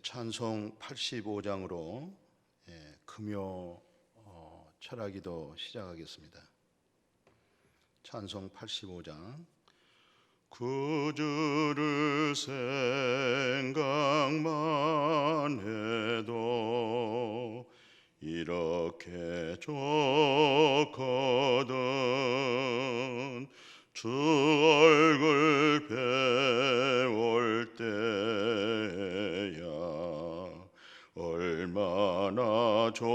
찬송 85장으로 금요 철학기도 시작하겠습니다. 찬송 85장. 구주를 생각만 해도 이렇게 좋거든. 주 얼굴 배울 때야 얼마나 좋으랴.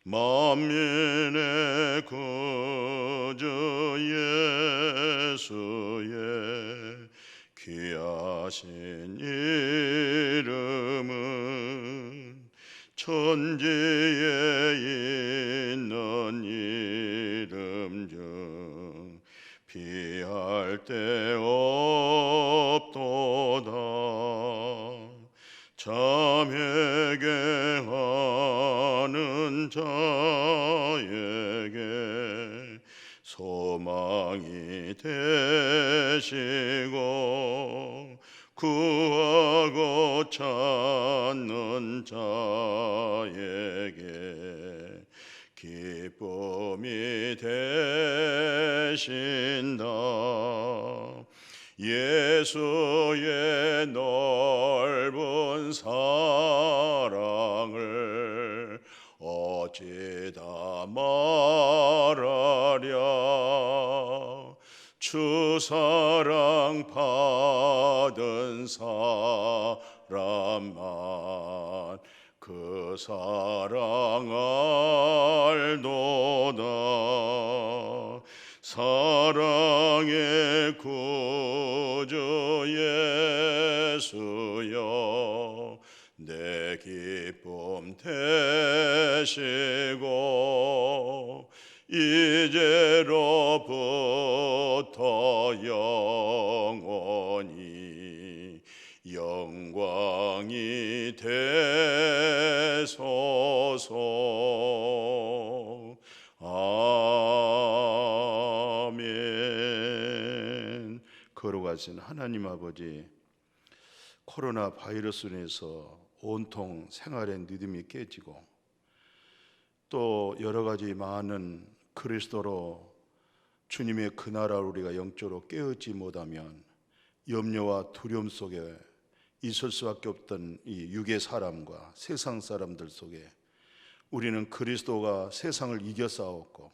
만민의 구주 예수의 귀하신 이름은 천지에 있는 이름 중 비할 데 없도다. 참회개하는 자에게 소망이 되시고 구하고 찾는 자에게 기쁨이 되신다. 예수의 넓은 사랑을 어찌다 말하랴. 주 사랑 받은 사람만 그 사랑 알도다. 사랑의 구주 예수여 내 기쁨 되시고 이제로부터 영원히 영광이 되소서. 아멘. 거룩하신 하나님 아버지, 코로나 바이러스로 인해서 온통 생활의 리듬이 깨지고 또 여러 가지 많은 그리스도로 주님의 그 나라를 우리가 영적으로 깨우지 못하면 염려와 두려움 속에 있을 수밖에 없던 이 육의 사람과 세상 사람들 속에 우리는 그리스도가 세상을 이겨 싸웠고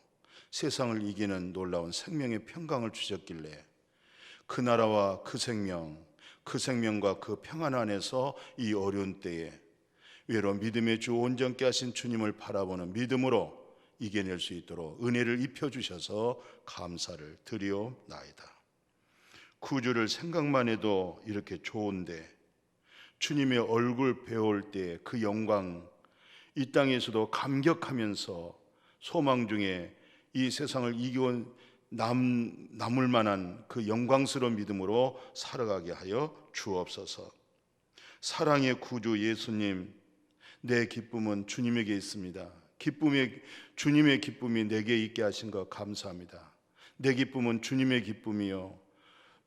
세상을 이기는 놀라운 생명의 평강을 주셨길래 그 나라와 그 생명과 그 평안 안에서 이 어려운 때에 외로 믿음의 주 온전케 하신 주님을 바라보는 믿음으로 이겨낼 수 있도록 은혜를 입혀주셔서 감사를 드리옵나이다. 구주를 생각만 해도 이렇게 좋은데 주님의 얼굴 배울 때 그 영광, 이 땅에서도 감격하면서 소망 중에 이 세상을 이겨 남을 만한 그 영광스러운 믿음으로 살아가게 하여 주옵소서. 사랑의 구주 예수님, 내 기쁨은 주님에게 있습니다. 주님의 기쁨이 내게 있게 하신 것 감사합니다. 내 기쁨은 주님의 기쁨이요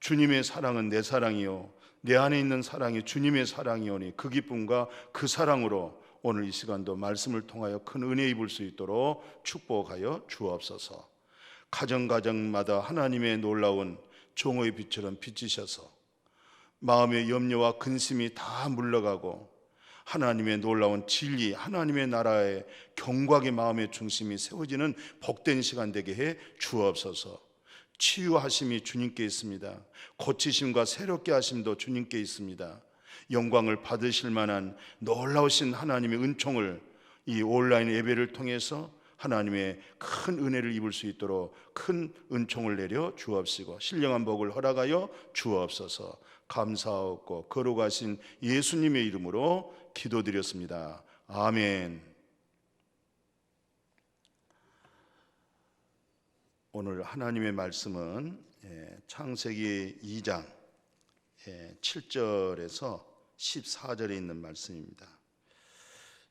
주님의 사랑은 내 사랑이요 내 안에 있는 사랑이 주님의 사랑이오니 그 기쁨과 그 사랑으로 오늘 이 시간도 말씀을 통하여 큰 은혜 입을 수 있도록 축복하여 주옵소서. 가정마다 하나님의 놀라운 종의 빛처럼 비치셔서 마음의 염려와 근심이 다 물러가고 하나님의 놀라운 진리, 하나님의 나라의 경각의 마음의 중심이 세워지는 복된 시간 되게 해 주옵소서. 치유하심이 주님께 있습니다. 고치심과 새롭게 하심도 주님께 있습니다. 영광을 받으실 만한 놀라우신 하나님의 은총을 이 온라인 예배를 통해서 하나님의 큰 은혜를 입을 수 있도록 큰 은총을 내려 주옵시고 신령한 복을 허락하여 주옵소서. 감사하고 거룩하신 예수님의 이름으로 기도드렸습니다. 아멘. 오늘 하나님의 말씀은 창세기 2장 7절에서 14절에 있는 말씀입니다.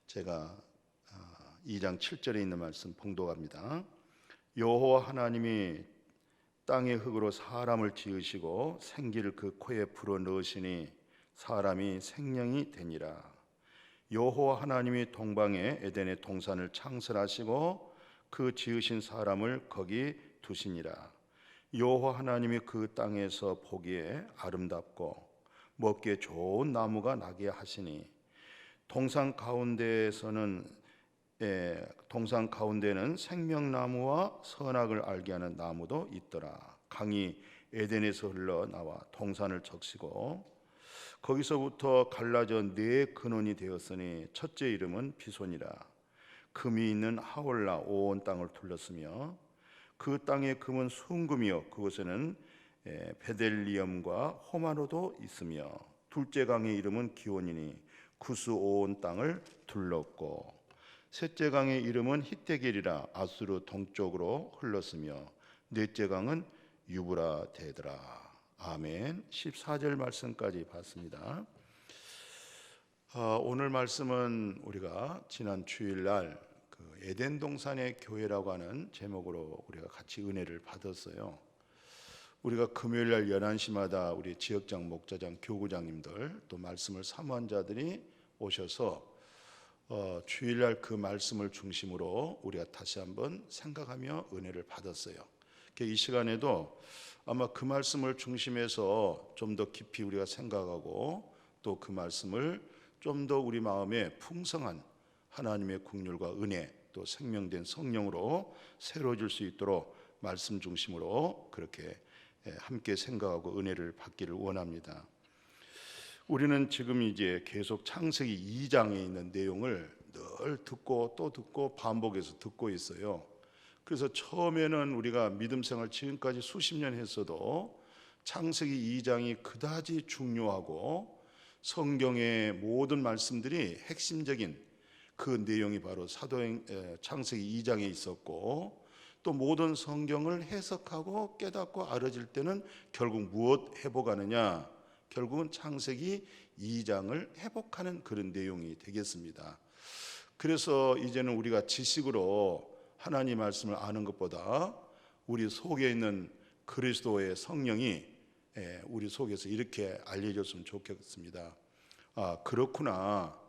제가 2장 7절에 있는 말씀 봉독합니다. 여호와 하나님이 땅의 흙으로 사람을 지으시고 생기를 그 코에 불어 넣으시니 사람이 생명이 되니라. 여호와 하나님이 동방에 에덴의 동산을 창설하시고 그 지으신 사람을 거기 두시니라. 여호와 하나님이 그 땅에서 보기에 아름답고 먹기에 좋은 나무가 나게 하시니 동산 가운데는 생명나무와 선악을 알게 하는 나무도 있더라. 강이 에덴에서 흘러나와 동산을 적시고 거기서부터 갈라져 네 근원이 되었으니 첫째 이름은 비손이라. 금이 있는 하올라 온 땅을 둘렀으며 그 땅의 금은 순금이요 그곳에는 베델리엄과 호마노도 있으며 둘째 강의 이름은 기온이니 구스 온 땅을 둘렀고 셋째 강의 이름은 히데겔이라 아수르 동쪽으로 흘렀으며 넷째 강은 유브라데더라. 아멘. 14절 말씀까지 봤습니다. 오늘 말씀은 우리가 지난 주일날 에덴 동산의 교회라고 하는 제목으로 우리가 같이 은혜를 받았어요. 우리가 금요일날 11시마다 우리 지역장, 목자장, 교구장님들 또 말씀을 사모한 자들이 오셔서 주일날 그 말씀을 중심으로 우리가 다시 한번 생각하며 은혜를 받았어요. 이 시간에도 아마 그 말씀을 중심해서 좀 더 깊이 우리가 생각하고 또 그 말씀을 좀 더 우리 마음에 풍성한 하나님의 긍휼과 은혜 또 생명된 성령으로 새로워질 수 있도록 말씀 중심으로 그렇게 함께 생각하고 은혜를 받기를 원합니다. 우리는 지금 이제 계속 창세기 2장에 있는 내용을 늘 듣고 또 듣고 반복해서 듣고 있어요. 그래서 처음에는 우리가 믿음 생활 지금까지 수십 년 했어도 창세기 2장이 그다지 중요하고 성경의 모든 말씀들이 핵심적인 그 내용이 바로 창세기 2장에 있었고 또 모든 성경을 해석하고 깨닫고 알아질 때는 결국 무엇 회복하느냐? 결국은 창세기 2장을 회복하는 그런 내용이 되겠습니다. 그래서 이제는 우리가 지식으로 하나님 말씀을 아는 것보다 우리 속에 있는 그리스도의 성령이 우리 속에서 이렇게 알려졌으면 좋겠습니다. 그렇구나.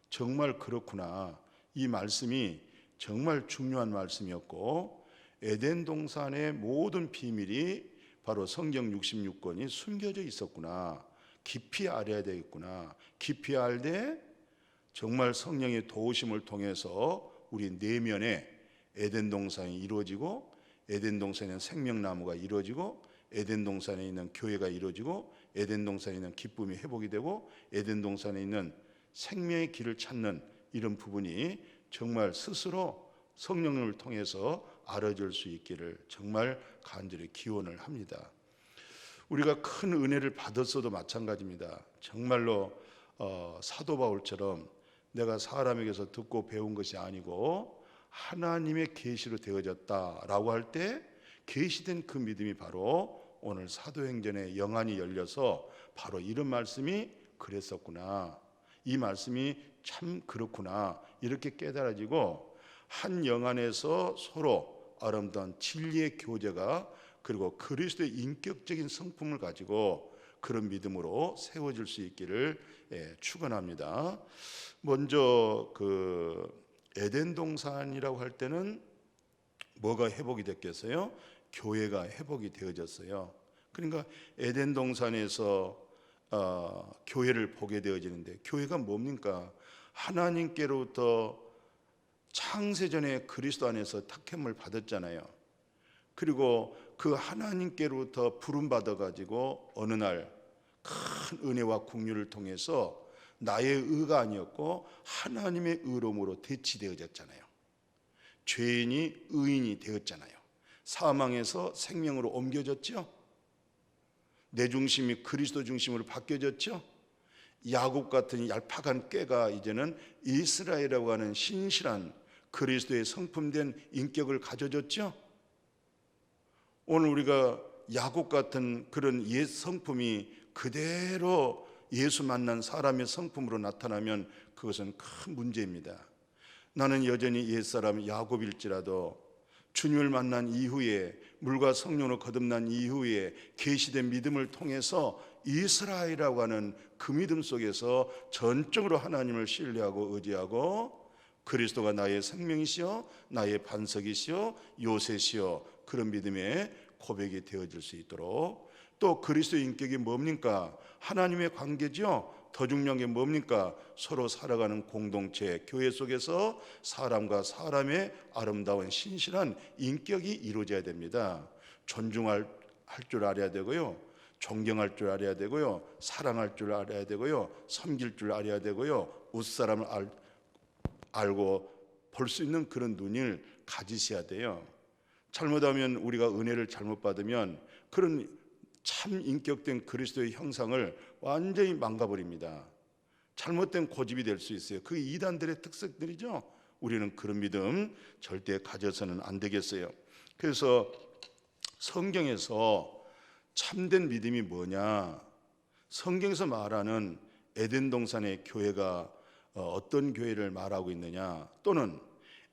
정말 그렇구나. 이 말씀이 정말 중요한 말씀이었고 에덴 동산의 모든 비밀이 바로 성경 66권이 숨겨져 있었구나. 깊이 알아야 되겠구나. 깊이 알되 정말 성령의 도우심을 통해서 우리 내면에 에덴 동산이 이루어지고 에덴 동산에 있는 생명나무가 이루어지고 에덴 동산에 있는 교회가 이루어지고 에덴 동산에 있는 기쁨이 회복이 되고 에덴 동산에 있는 생명의 길을 찾는 이런 부분이 정말 스스로 성령님을 통해서 알아질 수 있기를 정말 간절히 기원을 합니다. 우리가 큰 은혜를 받았어도 마찬가지입니다. 정말로 사도 바울처럼 내가 사람에게서 듣고 배운 것이 아니고 하나님의 계시로 되어졌다라고 할 때 계시된 그 믿음이 바로 오늘 사도행전의 영안이 열려서 바로 이런 말씀이 그랬었구나. 이 말씀이 참 그렇구나. 이렇게 깨달아지고 한 영안에서 서로 아름다운 진리의 교제가 그리고 그리스도의 인격적인 성품을 가지고 그런 믿음으로 세워질 수 있기를 축원합니다. 먼저 에덴 동산이라고 할 때는 뭐가 회복이 됐겠어요? 교회가 회복이 되어졌어요. 그러니까 에덴 동산에서 교회를 보게 되어지는데 교회가 뭡니까? 하나님께로부터 창세전에 그리스도 안에서 택함을 받았잖아요. 그리고 그 하나님께로부터 부름 받아가지고 어느 날 큰 은혜와 긍휼을 통해서 나의 의가 아니었고 하나님의 의로움으로 대치되어졌잖아요. 죄인이 의인이 되었잖아요. 사망에서 생명으로 옮겨졌죠. 내 중심이 그리스도 중심으로 바뀌어졌죠. 야곱 같은 얄팍한 꾀가 이제는 이스라엘이라고 하는 신실한 그리스도의 성품된 인격을 가져졌죠. 오늘 우리가 야곱 같은 그런 옛 성품이 그대로 예수 만난 사람의 성품으로 나타나면 그것은 큰 문제입니다. 나는 여전히 옛사람 야곱일지라도 주님을 만난 이후에 물과 성령으로 거듭난 이후에 계시된 믿음을 통해서 이스라엘이라고 하는 그 믿음 속에서 전적으로 하나님을 신뢰하고 의지하고 그리스도가 나의 생명이시여 나의 반석이시여 요새시여 그런 믿음의 고백이 되어질 수 있도록, 또 그리스도의 인격이 뭡니까? 하나님의 관계죠. 더 중요한 게 뭡니까? 서로 살아가는 공동체, 교회 속에서 사람과 사람의 아름다운 신실한 인격이 이루어져야 됩니다. 존중할 줄 알아야 되고요, 존경할 줄 알아야 되고요, 사랑할 줄 알아야 되고요, 섬길 줄 알아야 되고요, 웃사람을 알고 볼 수 있는 그런 눈을 가지셔야 돼요. 잘못하면, 우리가 은혜를 잘못 받으면 그런 참 인격된 그리스도의 형상을 완전히 망가버립니다. 잘못된 고집이 될 수 있어요. 그게 이단들의 특색들이죠. 우리는 그런 믿음 절대 가져서는 안 되겠어요. 그래서 성경에서 참된 믿음이 뭐냐, 성경에서 말하는 에덴 동산의 교회가 어떤 교회를 말하고 있느냐, 또는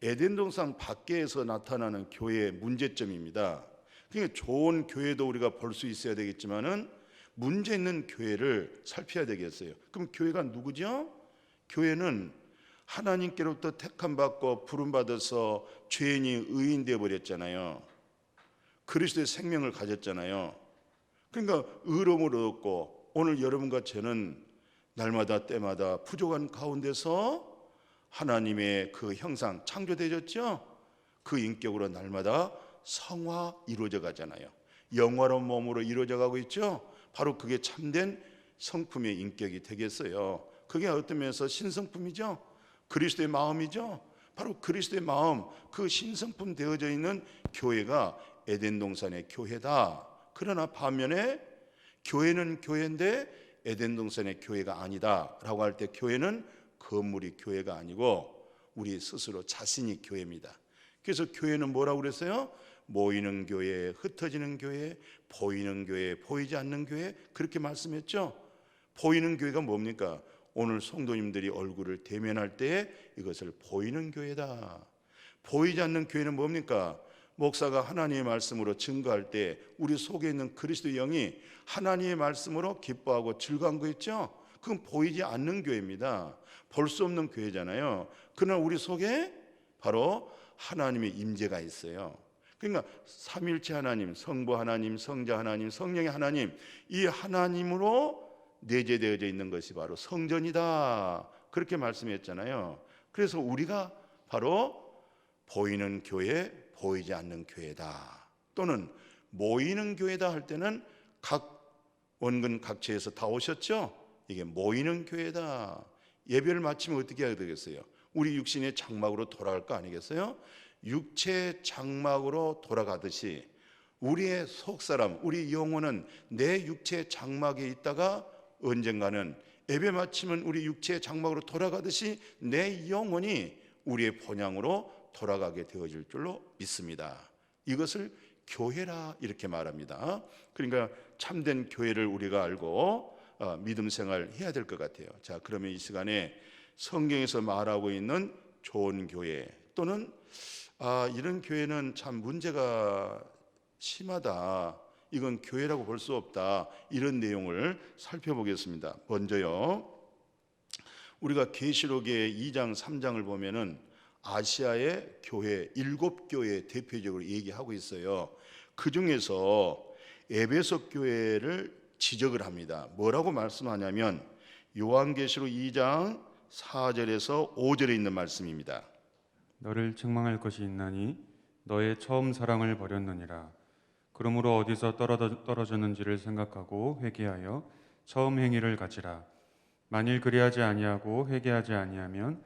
에덴 동산 밖에서 나타나는 교회의 문제점입니다. 그러니까 좋은 교회도 우리가 볼 수 있어야 되겠지만은 문제 있는 교회를 살펴야 되겠어요. 그럼 교회가 누구죠? 교회는 하나님께로부터 택함 받고 부름 받아서 죄인이 의인 되어 버렸잖아요. 그리스도의 생명을 가졌잖아요. 그러니까 의로움을 얻고, 오늘 여러분과 저는 날마다 때마다 부족한 가운데서 하나님의 그 형상 창조되셨죠? 그 인격으로 날마다 성화 이루어져 가잖아요. 영화로운 몸으로 이루어져 가고 있죠. 바로 그게 참된 성품의 인격이 되겠어요. 그게 어떤 면에서 신성품이죠. 그리스도의 마음이죠. 바로 그리스도의 마음, 그 신성품 되어져 있는 교회가 에덴 동산의 교회다. 그러나 반면에 교회는 교회인데 에덴 동산의 교회가 아니다 라고 할 때, 교회는 건물이 교회가 아니고 우리 스스로 자신이 교회입니다. 그래서 교회는 뭐라고 그랬어요? 모이는 교회, 흩어지는 교회, 보이는 교회, 보이지 않는 교회, 그렇게 말씀했죠. 보이는 교회가 뭡니까? 오늘 성도님들이 얼굴을 대면할 때 이것을 보이는 교회다. 보이지 않는 교회는 뭡니까? 목사가 하나님의 말씀으로 증거할 때 우리 속에 있는 그리스도의 영이 하나님의 말씀으로 기뻐하고 즐거운 거 있죠? 그건 보이지 않는 교회입니다. 볼 수 없는 교회잖아요. 그러나 우리 속에 바로 하나님의 임재가 있어요. 그러니까 삼일체 하나님, 성부 하나님, 성자 하나님, 성령의 하나님, 이 하나님으로 내재되어져 있는 것이 바로 성전이다, 그렇게 말씀했잖아요. 그래서 우리가 바로 보이는 교회, 보이지 않는 교회다, 또는 모이는 교회다 할 때는 각 원근 각처에서 다 오셨죠? 이게 모이는 교회다. 예배를 마치면 어떻게 해야 되겠어요? 우리 육신의 장막으로 돌아갈 거 아니겠어요? 육체 장막으로 돌아가듯이 우리의 속사람, 우리 영혼은 내 육체 장막에 있다가 언젠가는 예배 마치면 우리 육체 장막으로 돌아가듯이 내 영혼이 우리의 본향으로 돌아가게 되어질 줄로 믿습니다. 이것을 교회라 이렇게 말합니다. 그러니까 참된 교회를 우리가 알고 믿음 생활 해야 될 것 같아요. 자, 그러면 이 시간에 성경에서 말하고 있는 좋은 교회, 또는 이런 교회는 참 문제가 심하다, 이건 교회라고 볼 수 없다, 이런 내용을 살펴보겠습니다. 먼저요, 우리가 계시록의 2장 3장을 보면은 아시아의 교회 7교회 대표적으로 얘기하고 있어요. 그 중에서 에베소 교회를 지적을 합니다. 뭐라고 말씀하냐면 요한계시록 2장 4절에서 5절에 있는 말씀입니다. 너를 책망할 것이 있나니 너의 처음 사랑을 버렸느니라. 그러므로 어디서 떨어졌는지를 생각하고 회개하여 처음 행위를 가지라. 만일 그리하지 아니하고 회개하지 아니하면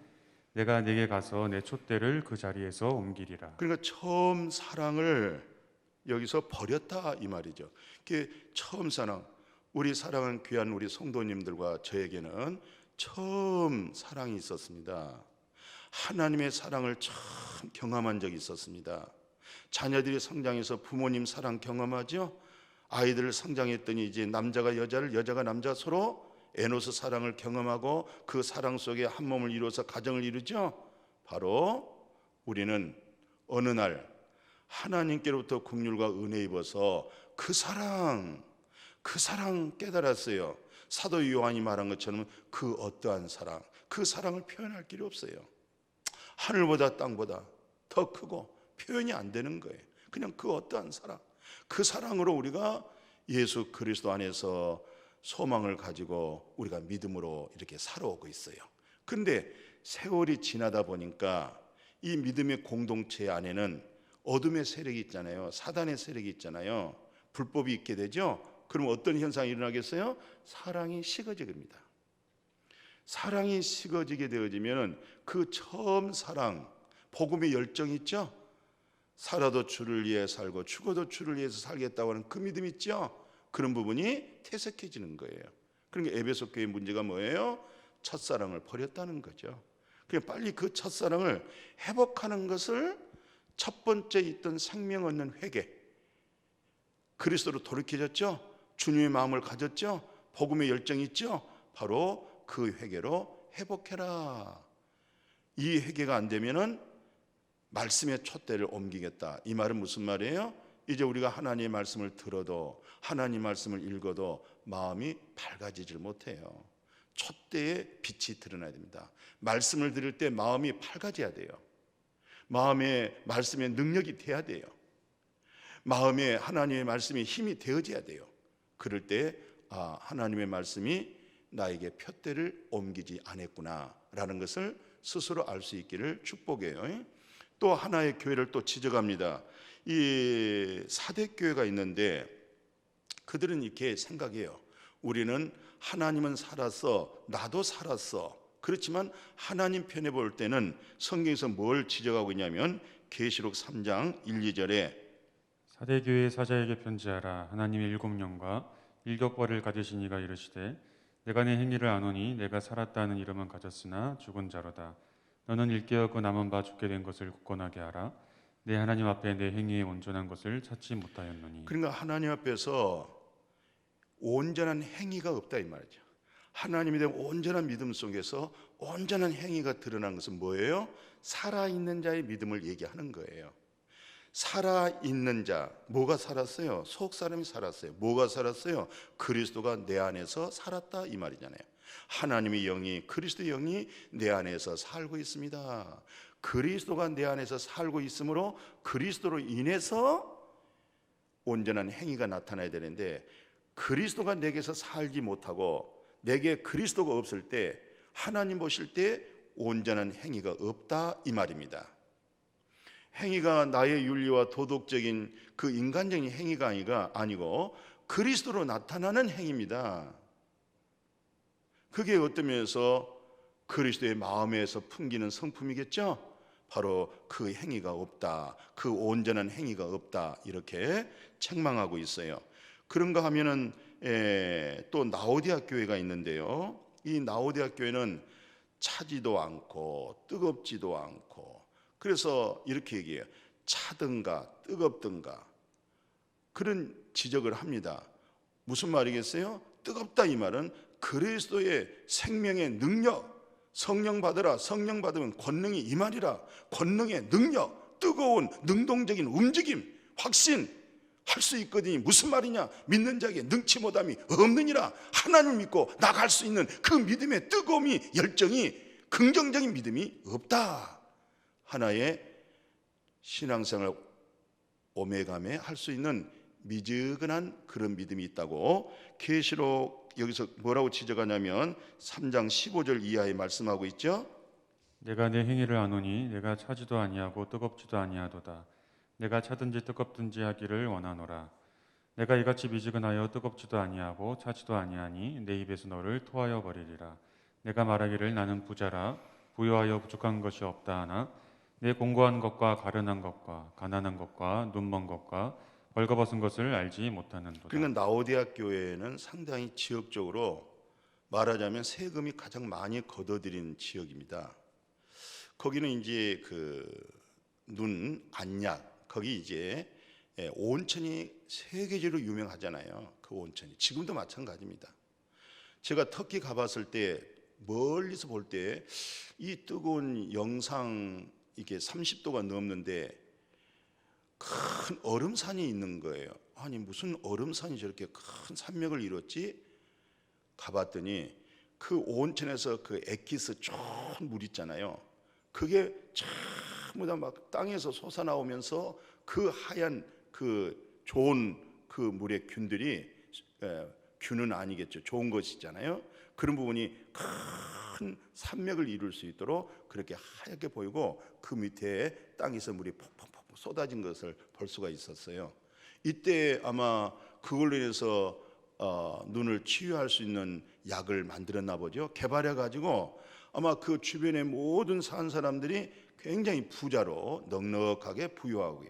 내가 네게 가서 내 촛대를 그 자리에서 옮기리라. 그러니까 처음 사랑을 여기서 버렸다 이 말이죠. 그게 처음 사랑, 우리 사랑하는 귀한 우리 성도님들과 저에게는 처음 사랑이 있었습니다. 하나님의 사랑을 처음 경험한 적이 있었습니다. 자녀들이 성장해서 부모님 사랑 경험하죠. 아이들 성장했더니 이제 남자가 여자를, 여자가 남자 서로 에노스 사랑을 경험하고 그 사랑 속에 한 몸을 이루어서 가정을 이루죠. 바로 우리는 어느 날 하나님께로부터 긍휼과 은혜 입어서 그 사랑 깨달았어요. 사도 요한이 말한 것처럼 그 어떠한 사랑, 그 사랑을 표현할 길이 없어요. 하늘보다 땅보다 더 크고 표현이 안 되는 거예요. 그냥 그 어떠한 사랑, 그 사랑으로 우리가 예수 그리스도 안에서 소망을 가지고 우리가 믿음으로 이렇게 살아오고 있어요. 근데 세월이 지나다 보니까 이 믿음의 공동체 안에는 어둠의 세력이 있잖아요. 사단의 세력이 있잖아요. 불법이 있게 되죠. 그럼 어떤 현상이 일어나겠어요? 사랑이 식어지게 됩니다. 사랑이 식어지게 되어지면 그 처음 사랑, 복음의 열정 있죠? 살아도 주를 위해 살고 죽어도 주를 위해서 살겠다고 하는 그 믿음 있죠? 그런 부분이 퇴색해지는 거예요. 그러니까 에베소 교회의 문제가 뭐예요? 첫사랑을 버렸다는 거죠. 그러니까 빨리 그 첫사랑을 회복하는 것을 첫 번째 있던 생명 얻는 회개, 그리스도로 돌이켜졌죠? 주님의 마음을 가졌죠? 복음의 열정이 있죠? 바로 그 회개로 회복해라. 이 회개가 안 되면은 말씀의 촛대를 옮기겠다. 이 말은 무슨 말이에요? 이제 우리가 하나님의 말씀을 들어도 하나님 말씀을 읽어도 마음이 밝아지질 못해요. 촛대의 빛이 드러나야 됩니다. 말씀을 들을 때 마음이 밝아져야 돼요. 마음에 말씀의 능력이 돼야 돼요. 마음에 하나님의 말씀이 힘이 되어져야 돼요. 그럴 때 하나님의 말씀이 나에게 푯대를 옮기지 않았구나 라는 것을 스스로 알 수 있기를 축복해요. 또 하나의 교회를 또 지적합니다. 이 사대교회가 있는데 그들은 이렇게 생각해요. 우리는 하나님은 살았어, 나도 살았어. 그렇지만 하나님 편에 볼 때는 성경에서 뭘 지적하고 있냐면 계시록 3장 1, 2절에 사대교회 사자에게 편지하라. 하나님의 일곱 영과 일격벌을 가지신 이가 이르시되 내가 내 행위를 아노니 내가 살았다는 이름은 가졌으나 죽은 자로다. 너는 일깨어 남은 바 죽게 된 것을 굳건하게 하라. 내 하나님 앞에 내 행위의 온전한 것을 찾지 못하였노니. 그러니까 하나님 앞에서 온전한 행위가 없다 이 말이죠. 하나님에 대한 온전한 믿음 속에서 온전한 행위가 드러난 것은 뭐예요? 살아있는 자의 믿음을 얘기하는 거예요. 살아있는 자, 뭐가 살았어요? 속 사람이 살았어요. 뭐가 살았어요? 그리스도가 내 안에서 살았다 이 말이잖아요. 하나님의 영이, 그리스도의 영이 내 안에서 살고 있습니다. 그리스도가 내 안에서 살고 있으므로 그리스도로 인해서 온전한 행위가 나타나야 되는데 그리스도가 내게서 살지 못하고 내게 그리스도가 없을 때 하나님 보실 때 온전한 행위가 없다 이 말입니다. 행위가 나의 윤리와 도덕적인 그 인간적인 행위가 아니고 그리스도로 나타나는 행위입니다. 그게 어떤 면에서 그리스도의 마음에서 풍기는 성품이겠죠? 바로 그 행위가 없다, 그 온전한 행위가 없다 이렇게 책망하고 있어요. 그런가 하면은 또 나오디아 교회가 있는데요. 이 나오디아 교회는 차지도 않고 뜨겁지도 않고 그래서 이렇게 얘기해요. 차든가 뜨겁든가 그런 지적을 합니다. 무슨 말이겠어요? 뜨겁다 이 말은 그리스도의 생명의 능력, 성령 받으라, 성령 받으면 권능이 임하리라. 권능의 능력, 뜨거운 능동적인 움직임, 확신 할 수 있거든요. 무슨 말이냐? 믿는 자에게 능치 못함이 없느니라. 하나님을 믿고 나갈 수 있는 그 믿음의 뜨거움이, 열정이, 긍정적인 믿음이 없다. 하나의 신앙생활 오매감에 할 수 있는 미지근한 그런 믿음이 있다고 계시록 여기서 뭐라고 지적하냐면 3장 15절 이하에 말씀하고 있죠. 내가 내 행위를 아노니 내가 차지도 아니하고 뜨겁지도 아니하도다. 내가 차든지 뜨겁든지 하기를 원하노라. 내가 이같이 미지근하여 뜨겁지도 아니하고 차지도 아니하니 내 입에서 너를 토하여 버리리라. 내가 말하기를 나는 부자라 부유하여 부족한 것이 없다 하나 내 공고한 것과 가련한 것과 가난한 것과 눈먼 것과 벌거벗은 것을 알지 못하는도다. 그러니까 나오디아 교회는 상당히 지역적으로 말하자면 세금이 가장 많이 걷어들인 지역입니다. 거기는 이제 그 눈 안약 거기 이제 온천이 세계적으로 유명하잖아요. 그 온천이 지금도 마찬가지입니다. 제가 터키 가봤을 때 멀리서 볼 때 이 뜨거운 영상 이게 30도가 넘는데 큰 얼음산이 있는 거예요. 아니 무슨 얼음산이 저렇게 큰 산맥을 이뤘지? 가봤더니 그 온천에서 그 엑기스 좋은 물 있잖아요. 그게 전부 다 막 땅에서 솟아나오면서 그 하얀 그 좋은 그 물의 균들이, 균은 아니겠죠, 좋은 것이잖아요. 그런 부분이 큰 산맥을 이룰 수 있도록 그렇게 하얗게 보이고 그 밑에 땅에서 물이 폭폭폭 쏟아진 것을 볼 수가 있었어요. 이때 아마 그걸로 인해서 눈을 치유할 수 있는 약을 만들었나 보죠. 개발해 가지고 아마 그 주변의 모든 산 사람들이 굉장히 부자로 넉넉하게 부유하고,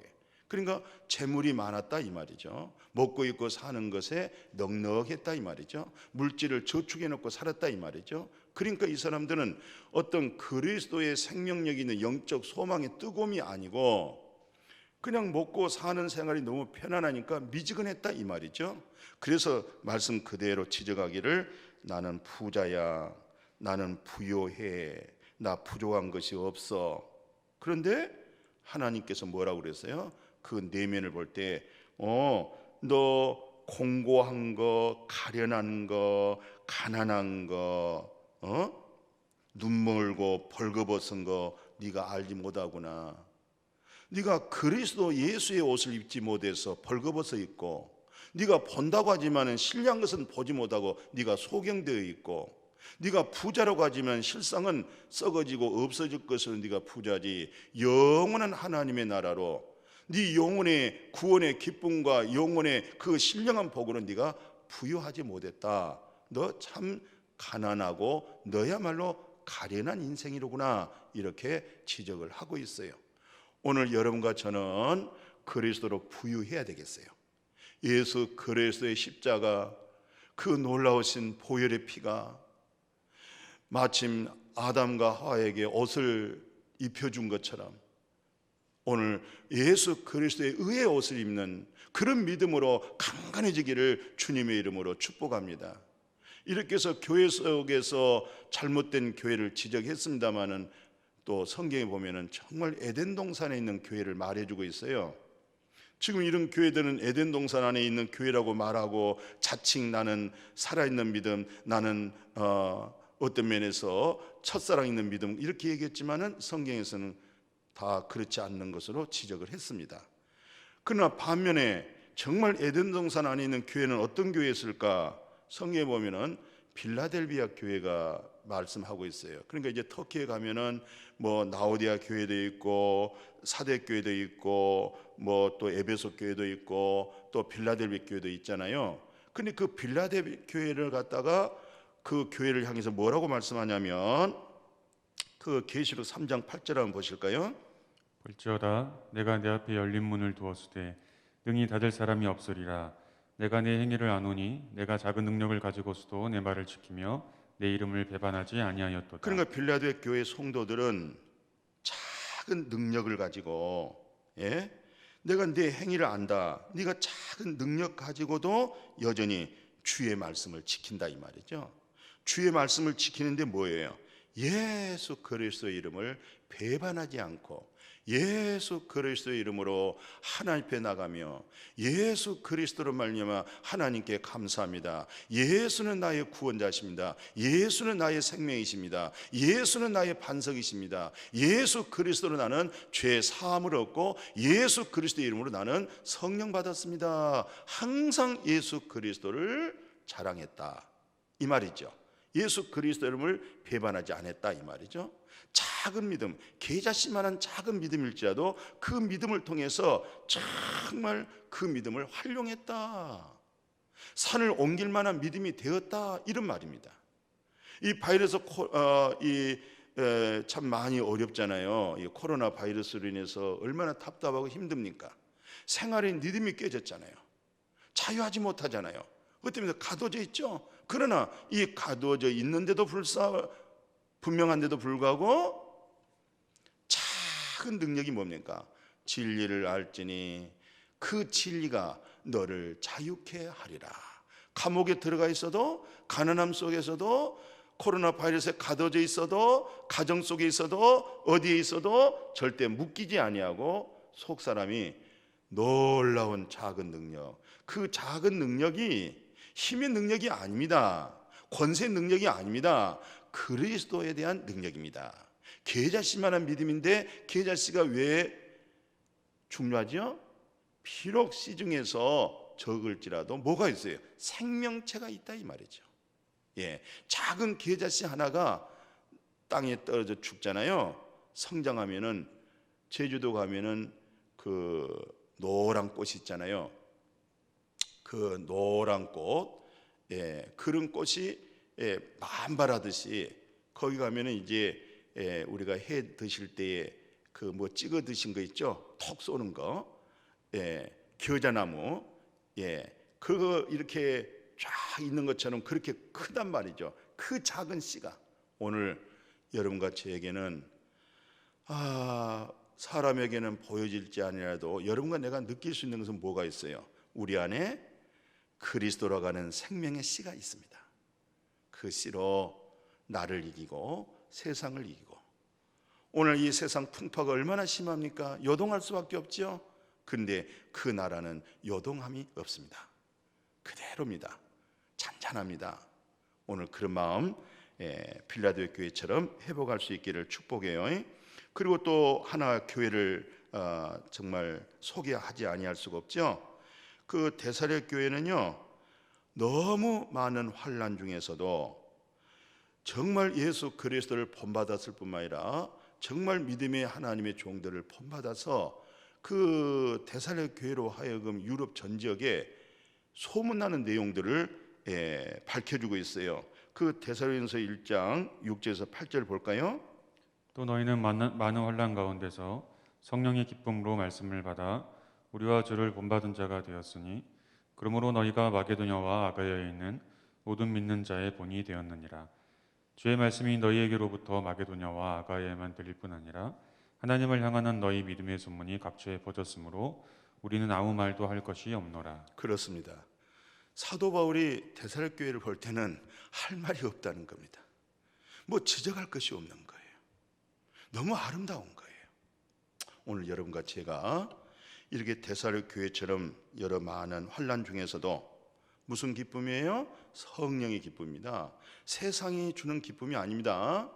그러니까 재물이 많았다 이 말이죠. 먹고 입고 사는 것에 넉넉했다 이 말이죠. 물질을 저축해 놓고 살았다 이 말이죠. 그러니까 이 사람들은 어떤 그리스도의 생명력이 있는 영적 소망의 뜨거움이 아니고 그냥 먹고 사는 생활이 너무 편안하니까 미지근했다 이 말이죠. 그래서 말씀 그대로 지적하기를 나는 부자야, 나는 부요해, 나 부족한 것이 없어. 그런데 하나님께서 뭐라고 그랬어요? 그 내면을 볼 때 너 공고한 거, 가련한 거, 가난한 거, 눈 멀고 벌거벗은 거 네가 알지 못하구나. 네가 그리스도 예수의 옷을 입지 못해서 벌거벗어 있고, 네가 본다고 하지만 신뢰한 것은 보지 못하고 네가 소경되어 있고, 네가 부자라고 하지만 실상은 썩어지고 없어질 것으로 네가 부자지, 영원한 하나님의 나라로 네 영혼의 구원의 기쁨과 영혼의 그 신령한 복으로 네가 부유하지 못했다. 너 참 가난하고 너야말로 가련한 인생이로구나. 이렇게 지적을 하고 있어요. 오늘 여러분과 저는 그리스도로 부유해야 되겠어요. 예수 그리스도의 십자가, 그 놀라우신 보혈의 피가 마침 아담과 하와에게 옷을 입혀준 것처럼 오늘 예수 그리스도의 의의 옷을 입는 그런 믿음으로 강건해지기를 주님의 이름으로 축복합니다. 이렇게 해서 교회 속에서 잘못된 교회를 지적했습니다마는 또 성경에 보면은 정말 에덴 동산에 있는 교회를 말해주고 있어요. 지금 이런 교회들은 에덴 동산 안에 있는 교회라고 말하고 자칭 나는 살아있는 믿음, 나는 어떤 면에서 첫사랑 있는 믿음 이렇게 얘기했지만은 성경에서는 다 그렇지 않는 것으로 지적을 했습니다. 그러나 반면에 정말 에덴 동산 안에 있는 교회는 어떤 교회였을까? 성경에 보면은 빌라델비아 교회가 말씀하고 있어요. 그러니까 이제 터키에 가면은 뭐 나오디아 교회도 있고 사대 교회도 있고 뭐 또 에베소 교회도 있고 또 빌라델비아 교회도 있잖아요. 근데 그 빌라델비아 교회를 갖다가 그 교회를 향해서 뭐라고 말씀하냐면 그 계시록 3장 8절 한번 보실까요? 볼지어다 내가 내 앞에 열린 문을 두었으되 능히 닫을 사람이 없으리라. 내가 내 행위를 아노니 내가 작은 능력을 가지고서도 내 말을 지키며 내 이름을 배반하지 아니하였도다. 그러니까 빌라델비아 교회 성도들은 작은 능력을 가지고, 내가 네 행위를 안다. 네가 작은 능력 가지고도 여전히 주의 말씀을 지킨다 이 말이죠. 주의 말씀을 지키는데 뭐예요? 예수 그리스도의 이름을 배반하지 않고 예수 그리스도의 이름으로 하나님 앞에 나가며 예수 그리스도로 말미암아 하나님께 감사합니다. 예수는 나의 구원자십니다. 예수는 나의 생명이십니다. 예수는 나의 반석이십니다. 예수 그리스도로 나는 죄 사함을 얻고 예수 그리스도의 이름으로 나는 성령 받았습니다. 항상 예수 그리스도를 자랑했다 이 말이죠. 예수 그리스도 이름을 배반하지 않았다 이 말이죠. 작은 믿음, 계자씨만한 작은 믿음일지라도 그 믿음을 통해서 정말 그 믿음을 활용했다. 산을 옮길 만한 믿음이 되었다 이런 말입니다. 이 바이러스 참 많이 어렵잖아요. 이 코로나 바이러스로 인해서 얼마나 답답하고 힘듭니까? 생활의 리듬이 깨졌잖아요. 자유하지 못하잖아요. 그 때문에 가둬져 있죠. 그러나 이 가두어져 있는데도 분명한데도 불구하고 작은 능력이 뭡니까? 진리를 알지니 그 진리가 너를 자유케 하리라. 감옥에 들어가 있어도 가난함 속에서도 코로나 바이러스에 가둬져 있어도 가정 속에 있어도 어디에 있어도 절대 묶이지 아니하고 속 사람이 놀라운 작은 능력. 그 작은 능력이 힘의 능력이 아닙니다. 권세 능력이 아닙니다. 그리스도에 대한 능력입니다. 계자씨만한 믿음인데 계자씨가 왜 중요하죠? 비록 시중에서 적을지라도 뭐가 있어요? 생명체가 있다 이 말이죠. 예, 작은 계자씨 하나가 땅에 떨어져 죽잖아요. 성장하면은 제주도 가면은 그 노란 꽃이 있잖아요. 그 노란 꽃, 예, 그런 꽃이 만발하듯이 거기 가면은 이제 우리가 해 드실 때에 그 뭐 찍어 드신 거 있죠? 톡 쏘는 거, 겨자나무, 그거 이렇게 쫙 있는 것처럼 그렇게 크단 말이죠. 그 작은 씨가 오늘 여러분과 저에게는 사람에게는 보여질지 아니라도 여러분과 내가 느낄 수 있는 것은 뭐가 있어요? 우리 안에 그리스도라고 하는 생명의 씨가 있습니다. 그 씨로 나를 이기고 세상을 이기고, 오늘 이 세상 풍파가 얼마나 심합니까? 요동할 수밖에 없죠. 그런데 그 나라는 요동함이 없습니다. 그대로입니다. 잔잔합니다. 오늘 그런 마음 필라델피아 교회처럼 회복할 수 있기를 축복해요. 그리고 또 하나 교회를 정말 소개하지 아니할 수가 없죠. 그 데살레 교회는요, 너무 많은 환난 중에서도 정말 예수 그리스도를 본받았을 뿐만 아니라 정말 믿음의 하나님의 종들을 본받아서 그 데살레 교회로 하여금 유럽 전 지역에 소문나는 내용들을 밝혀주고 있어요. 그 데살로니가서 1장 6절에서 8절 볼까요? 또 너희는 많은 환난 가운데서 성령의 기쁨으로 말씀을 받아 우리와 주를 본받은 자가 되었으니 그러므로 너희가 마게도냐와 아가야에 있는 모든 믿는 자의 본이 되었느니라. 주의 말씀이 너희에게로부터 마게도냐와 아가야에만 들릴 뿐 아니라 하나님을 향하는 너희 믿음의 소문이 각처에 퍼졌으므로 우리는 아무 말도 할 것이 없노라. 그렇습니다. 사도 바울이 데살로니가 교회를 볼 때는 할 말이 없다는 겁니다. 뭐 지적할 것이 없는 거예요. 너무 아름다운 거예요. 오늘 여러분과 제가 이렇게 데살로니가 교회처럼 여러 많은 환난 중에서도 무슨 기쁨이에요? 성령의 기쁨입니다. 세상이 주는 기쁨이 아닙니다.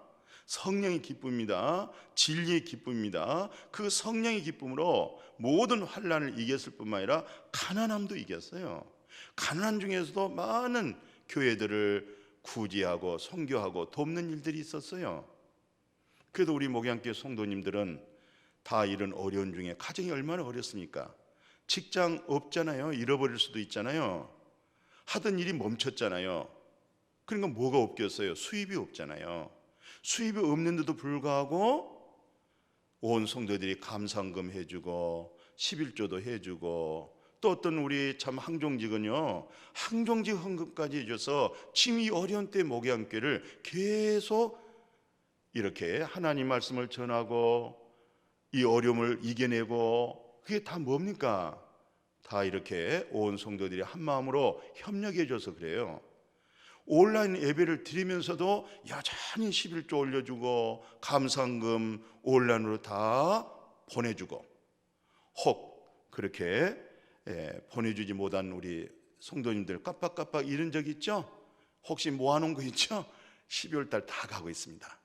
성령의 기쁨입니다. 진리의 기쁨입니다. 그 성령의 기쁨으로 모든 환난을 이겼을 뿐만 아니라 가난함도 이겼어요. 가난한 중에서도 많은 교회들을 구제하고 선교하고 돕는 일들이 있었어요. 그래도 우리 목양교회 성도님들은 다 이런 어려운 중에 가정이 얼마나 어렵습니까? 직장 없잖아요. 잃어버릴 수도 있잖아요. 하던 일이 멈췄잖아요. 그러니까 뭐가 없겠어요? 수입이 없잖아요. 수입이 없는데도 불구하고 온 성도들이 감상금 해주고 11조도 해주고, 또 어떤 우리 참 항종직은요, 항종직 헌금까지 해줘서 지금 이 어려운 때 목양교회를 계속 이렇게 하나님 말씀을 전하고 이 어려움을 이겨내고, 그게 다 뭡니까? 다 이렇게 온 성도들이 한 마음으로 협력해 줘서 그래요. 온라인 예배를 드리면서도 여전히 11조 올려주고 감상금 온라인으로 다 보내주고, 혹 그렇게 보내주지 못한 우리 성도님들 깜빡깜빡 잃은 적 있죠? 혹시 모아놓은 거 있죠? 12월 달 다 가고 있습니다.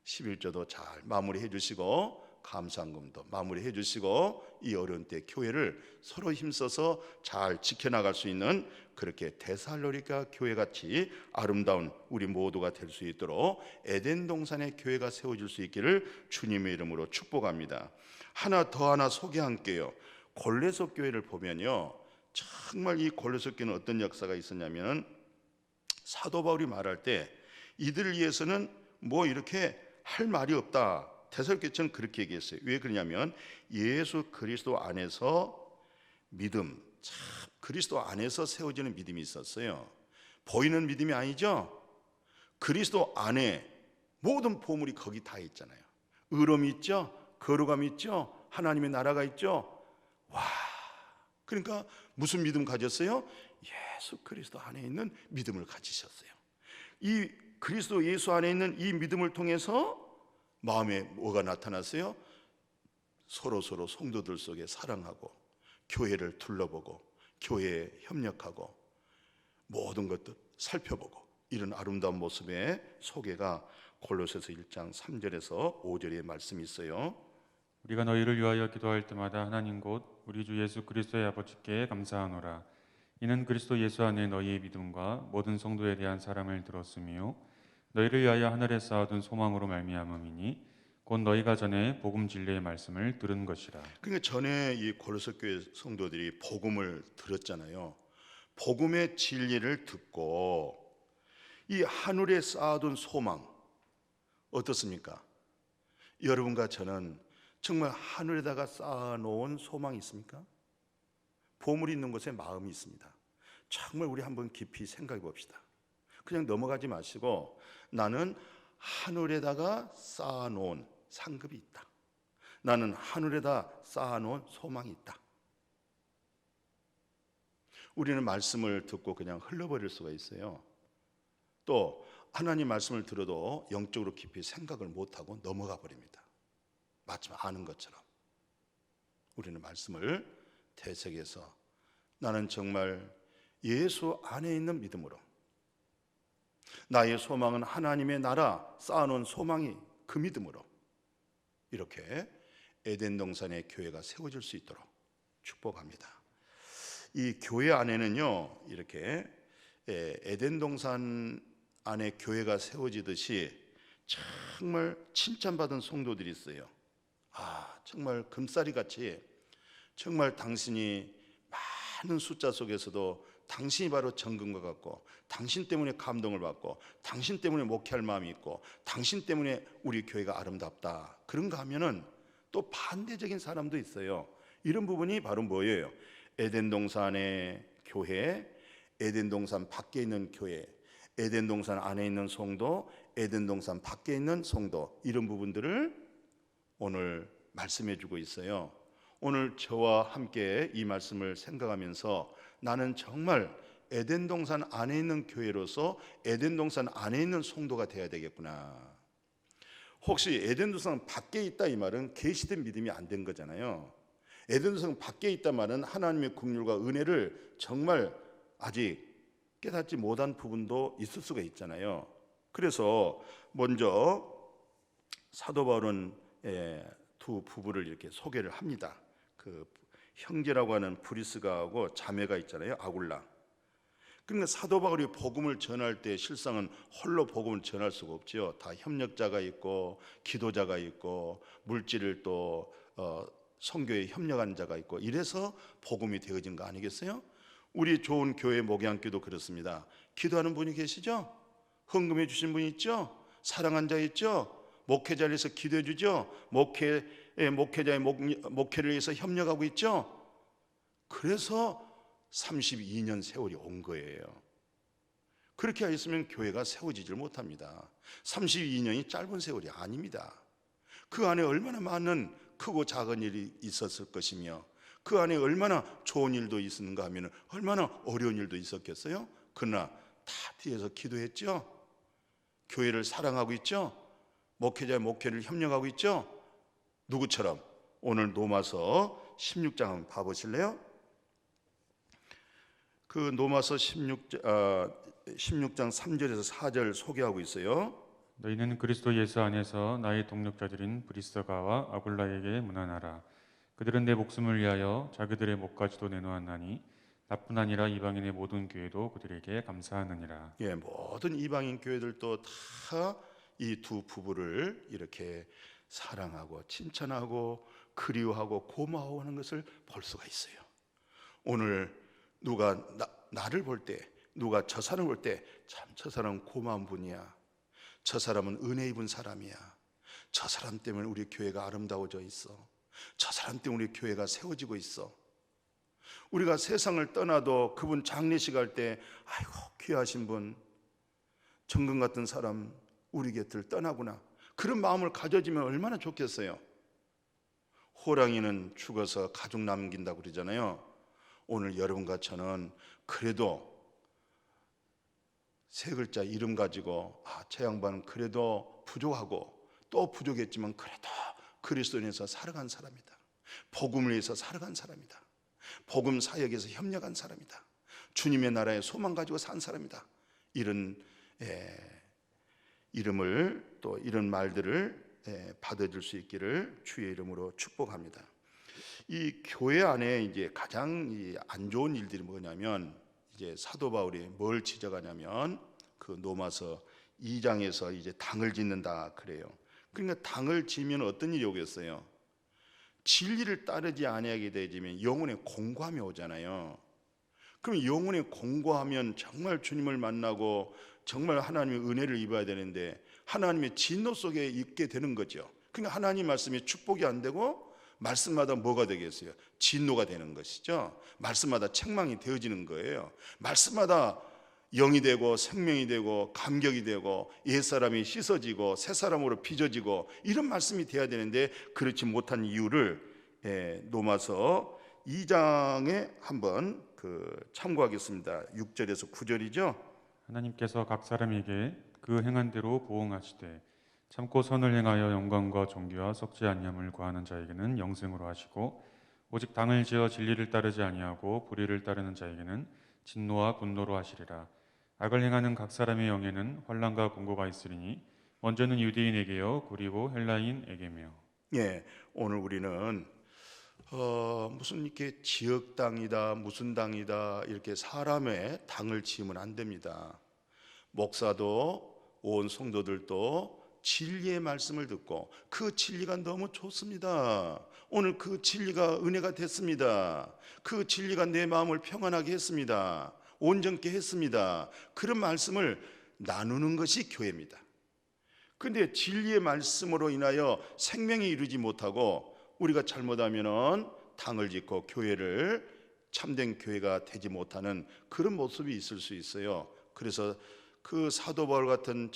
11조도 잘 마무리해 주시고 감사금도 마무리해 주시고 이 어려운 때 교회를 서로 힘써서 잘 지켜나갈 수 있는 그렇게 데살로니가 교회같이 아름다운 우리 모두가 될 수 있도록 에덴 동산의 교회가 세워질 수 있기를 주님의 이름으로 축복합니다. 하나 소개할게요. 골레속 교회를 보면요, 정말 이 골레속 교회는 어떤 역사가 있었냐면, 사도 바울이 말할 때 이들을 위해서는 뭐 이렇게 할 말이 없다. 데살로니가처럼 그렇게 얘기했어요. 왜 그러냐면 예수 그리스도 안에서 믿음, 참 그리스도 안에서 세워지는 믿음이 있었어요. 보이는 믿음이 아니죠. 그리스도 안에 모든 보물이 거기 다 있잖아요. 의로움이 있죠. 거룩함이 있죠. 하나님의 나라가 있죠. 와, 그러니까 무슨 믿음 가졌어요? 예수 그리스도 안에 있는 믿음을 가지셨어요. 이 그리스도 예수 안에 있는 이 믿음을 통해서 마음에 뭐가 나타났어요? 서로 성도들 속에 사랑하고 교회를 둘러보고 교회에 협력하고 모든 것들 살펴보고 이런 아름다운 모습의 소개가 골로새서 1장 3절에서 5절의 말씀이 있어요. 우리가 너희를 위하여 기도할 때마다 하나님 곧 우리 주 예수 그리스도의 아버지께 감사하노라. 이는 그리스도 예수 안에 너희의 믿음과 모든 성도에 대한 사랑을 들었으며 너희를 위하여 하늘에 쌓아둔 소망으로 말미암음이니 곧 너희가 전에 복음 진리의 말씀을 들은 것이라. 그러니까 전에 이 골로새 교회 성도들이 복음을 들었잖아요. 복음의 진리를 듣고 이 하늘에 쌓아둔 소망 어떻습니까? 여러분과 저는 정말 하늘에다가 쌓아놓은 소망이 있습니까? 보물이 있는 곳에 마음이 있습니다. 정말 우리 한번 깊이 생각해 봅시다. 그냥 넘어가지 마시고 나는 하늘에다가 쌓아놓은 상급이 있다. 나는 하늘에다 쌓아놓은 소망이 있다. 우리는 말씀을 듣고 그냥 흘러버릴 수가 있어요. 또 하나님 말씀을 들어도 영적으로 깊이 생각을 못하고 넘어가 버립니다. 마치 아는 것처럼. 우리는 말씀을 되새겨서 나는 정말 예수 안에 있는 믿음으로 나의 소망은 하나님의 나라 쌓아놓은 소망이 그 믿음으로 이렇게 에덴 동산의 교회가 세워질 수 있도록 축복합니다. 이 교회 안에는요 이렇게 에덴 동산 안에 교회가 세워지듯이 정말 칭찬받은 성도들이 있어요. 정말 금싸리 같이 정말 당신이 많은 숫자 속에서도 당신이 바로 정금과 같고 당신 때문에 감동을 받고 당신 때문에 목회할 마음이 있고 당신 때문에 우리 교회가 아름답다 그런가 하면은 또 반대적인 사람도 있어요. 이런 부분이 바로 뭐예요? 에덴 동산의 교회, 에덴 동산 밖에 있는 교회, 에덴 동산 안에 있는 성도, 에덴 동산 밖에 있는 성도 이런 부분들을 오늘 말씀해 주고 있어요. 오늘 저와 함께 이 말씀을 생각하면서 나는 정말 에덴 동산 안에 있는 교회로서 에덴 동산 안에 있는 성도가 되어야 되겠구나. 혹시 에덴 동산 밖에 있다 이 말은 계시된 믿음이 안 된 거잖아요. 에덴 동산 밖에 있다 말은 하나님의 긍휼과 은혜를 정말 아직 깨닫지 못한 부분도 있을 수가 있잖아요. 그래서 먼저 사도 바울은 두 부부를 이렇게 소개를 합니다. 그 형제라고 하는 브리스가하고 자매가 있잖아요. 아굴라. 그러니까 사도 바울이 복음을 전할 때 실상은 홀로 복음을 전할 수가 없지요. 다 협력자가 있고 기도자가 있고 물질을 또 선교에 협력하는 자가 있고 이래서 복음이 되어진 거 아니겠어요? 우리 좋은 교회 목양교도 그렇습니다. 기도하는 분이 계시죠? 헌금해 주신 분이 있죠? 사랑한 자 있죠? 목회자를 위해서 기도해 주죠? 목회자의 목회를 위해서 협력하고 있죠? 그래서 32년 세월이 온 거예요. 그렇게 하였으면 교회가 세워지질 못합니다. 32년이 짧은 세월이 아닙니다. 그 안에 얼마나 많은 크고 작은 일이 있었을 것이며 그 안에 얼마나 좋은 일도 있었는가 하면 얼마나 어려운 일도 있었겠어요? 그러나 다 뒤에서 기도했죠. 교회를 사랑하고 있죠. 목회자의 목회를 협력하고 있죠. 누구처럼? 오늘 로마서 16장 한번 봐보실래요? 그 로마서 16장 3절에서 4절 소개하고 있어요. 너희는 그리스도 예수 안에서 나의 동력자들인 브리스가와 아굴라에게 문안하라. 그들은 내 목숨을 위하여 자기들의 목까지도 내놓았나니 나뿐 아니라 이방인의 모든 교회도 그들에게 감사하느니라. 모든 이방인 교회들도 다 이 두 부부를 이렇게 사랑하고 칭찬하고 그리워하고 고마워하는 것을 볼 수가 있어요. 오늘 누가 나를 볼 때, 누가 저 사람을 볼 때 참 저 사람은 고마운 분이야. 저 사람은 은혜 입은 사람이야. 저 사람 때문에 우리 교회가 아름다워져 있어. 저 사람 때문에 우리 교회가 세워지고 있어. 우리가 세상을 떠나도 그분 장례식 할 때 아이고 귀하신 분, 정금 같은 사람 우리 곁을 떠나구나. 그런 마음을 가져지면 얼마나 좋겠어요. 호랑이는 죽어서 가죽 남긴다고 그러잖아요. 오늘 여러분과 저는 그래도 세 글자 이름 가지고 저 양반은 그래도 부족하고 또 부족했지만 그래도 그리스도인에서 살아간 사람이다. 복음을 위해서 살아간 사람이다. 복음 사역에서 협력한 사람이다. 주님의 나라에 소망 가지고 산 사람이다. 이런 이름을, 또 이런 말들을 받아줄 수 있기를 주의 이름으로 축복합니다. 이 교회 안에 이제 가장 안 좋은 일들이 뭐냐면, 이제 사도 바울이 뭘 지적하냐면 그 로마서 2장에서 이제 당을 짓는다 그래요. 그러니까 당을 지면 어떤 일이 오겠어요? 진리를 따르지 아니하게 되면 영혼의 공고함이 오잖아요. 그럼 영혼의 공고하면 정말 주님을 만나고 정말 하나님의 은혜를 입어야 되는데 하나님의 진노 속에 있게 되는 거죠. 그러니까 하나님 말씀이 축복이 안 되고 말씀마다 뭐가 되겠어요? 진노가 되는 것이죠. 말씀마다 책망이 되어지는 거예요. 말씀마다 영이 되고 생명이 되고 감격이 되고 옛사람이 씻어지고 새사람으로 빚어지고 이런 말씀이 돼야 되는데 그렇지 못한 이유를 로마서 2장에 한번 참고하겠습니다. 6절에서 9절이죠. 하나님께서 각 사람에게 그 행한 대로 보응하시되 참고 선을 행하여 영광과 존귀와 썩지 아니함을 구하는 자에게는 영생으로 하시고 오직 당을 지어 진리를 따르지 아니하고 불의를 따르는 자에게는 진노와 분노로 하시리라. 악을 행하는 각 사람의 영에는 환난과 공고가 있으리니 먼저는 유대인에게요 그리고 헬라인에게며. 오늘 우리는 무슨 이렇게 지역 당이다 무슨 당이다 이렇게 사람의 당을 지으면 안 됩니다. 목사도 온 성도들도 진리의 말씀을 듣고 그 진리가 너무 좋습니다. 오늘 그 진리가 은혜가 됐습니다. 그 진리가 내 마음을 평안하게 했습니다. 온전케 했습니다. 그런 말씀을 나누는 것이 교회입니다. 그런데 진리의 말씀으로 인하여 생명이 이루지 못하고 우리가 잘못하면은 당을 짓고 교회를 참된 교회가 되지 못하는 그런 모습이 있을 수 있어요. 그래서 그 사도 바울 같은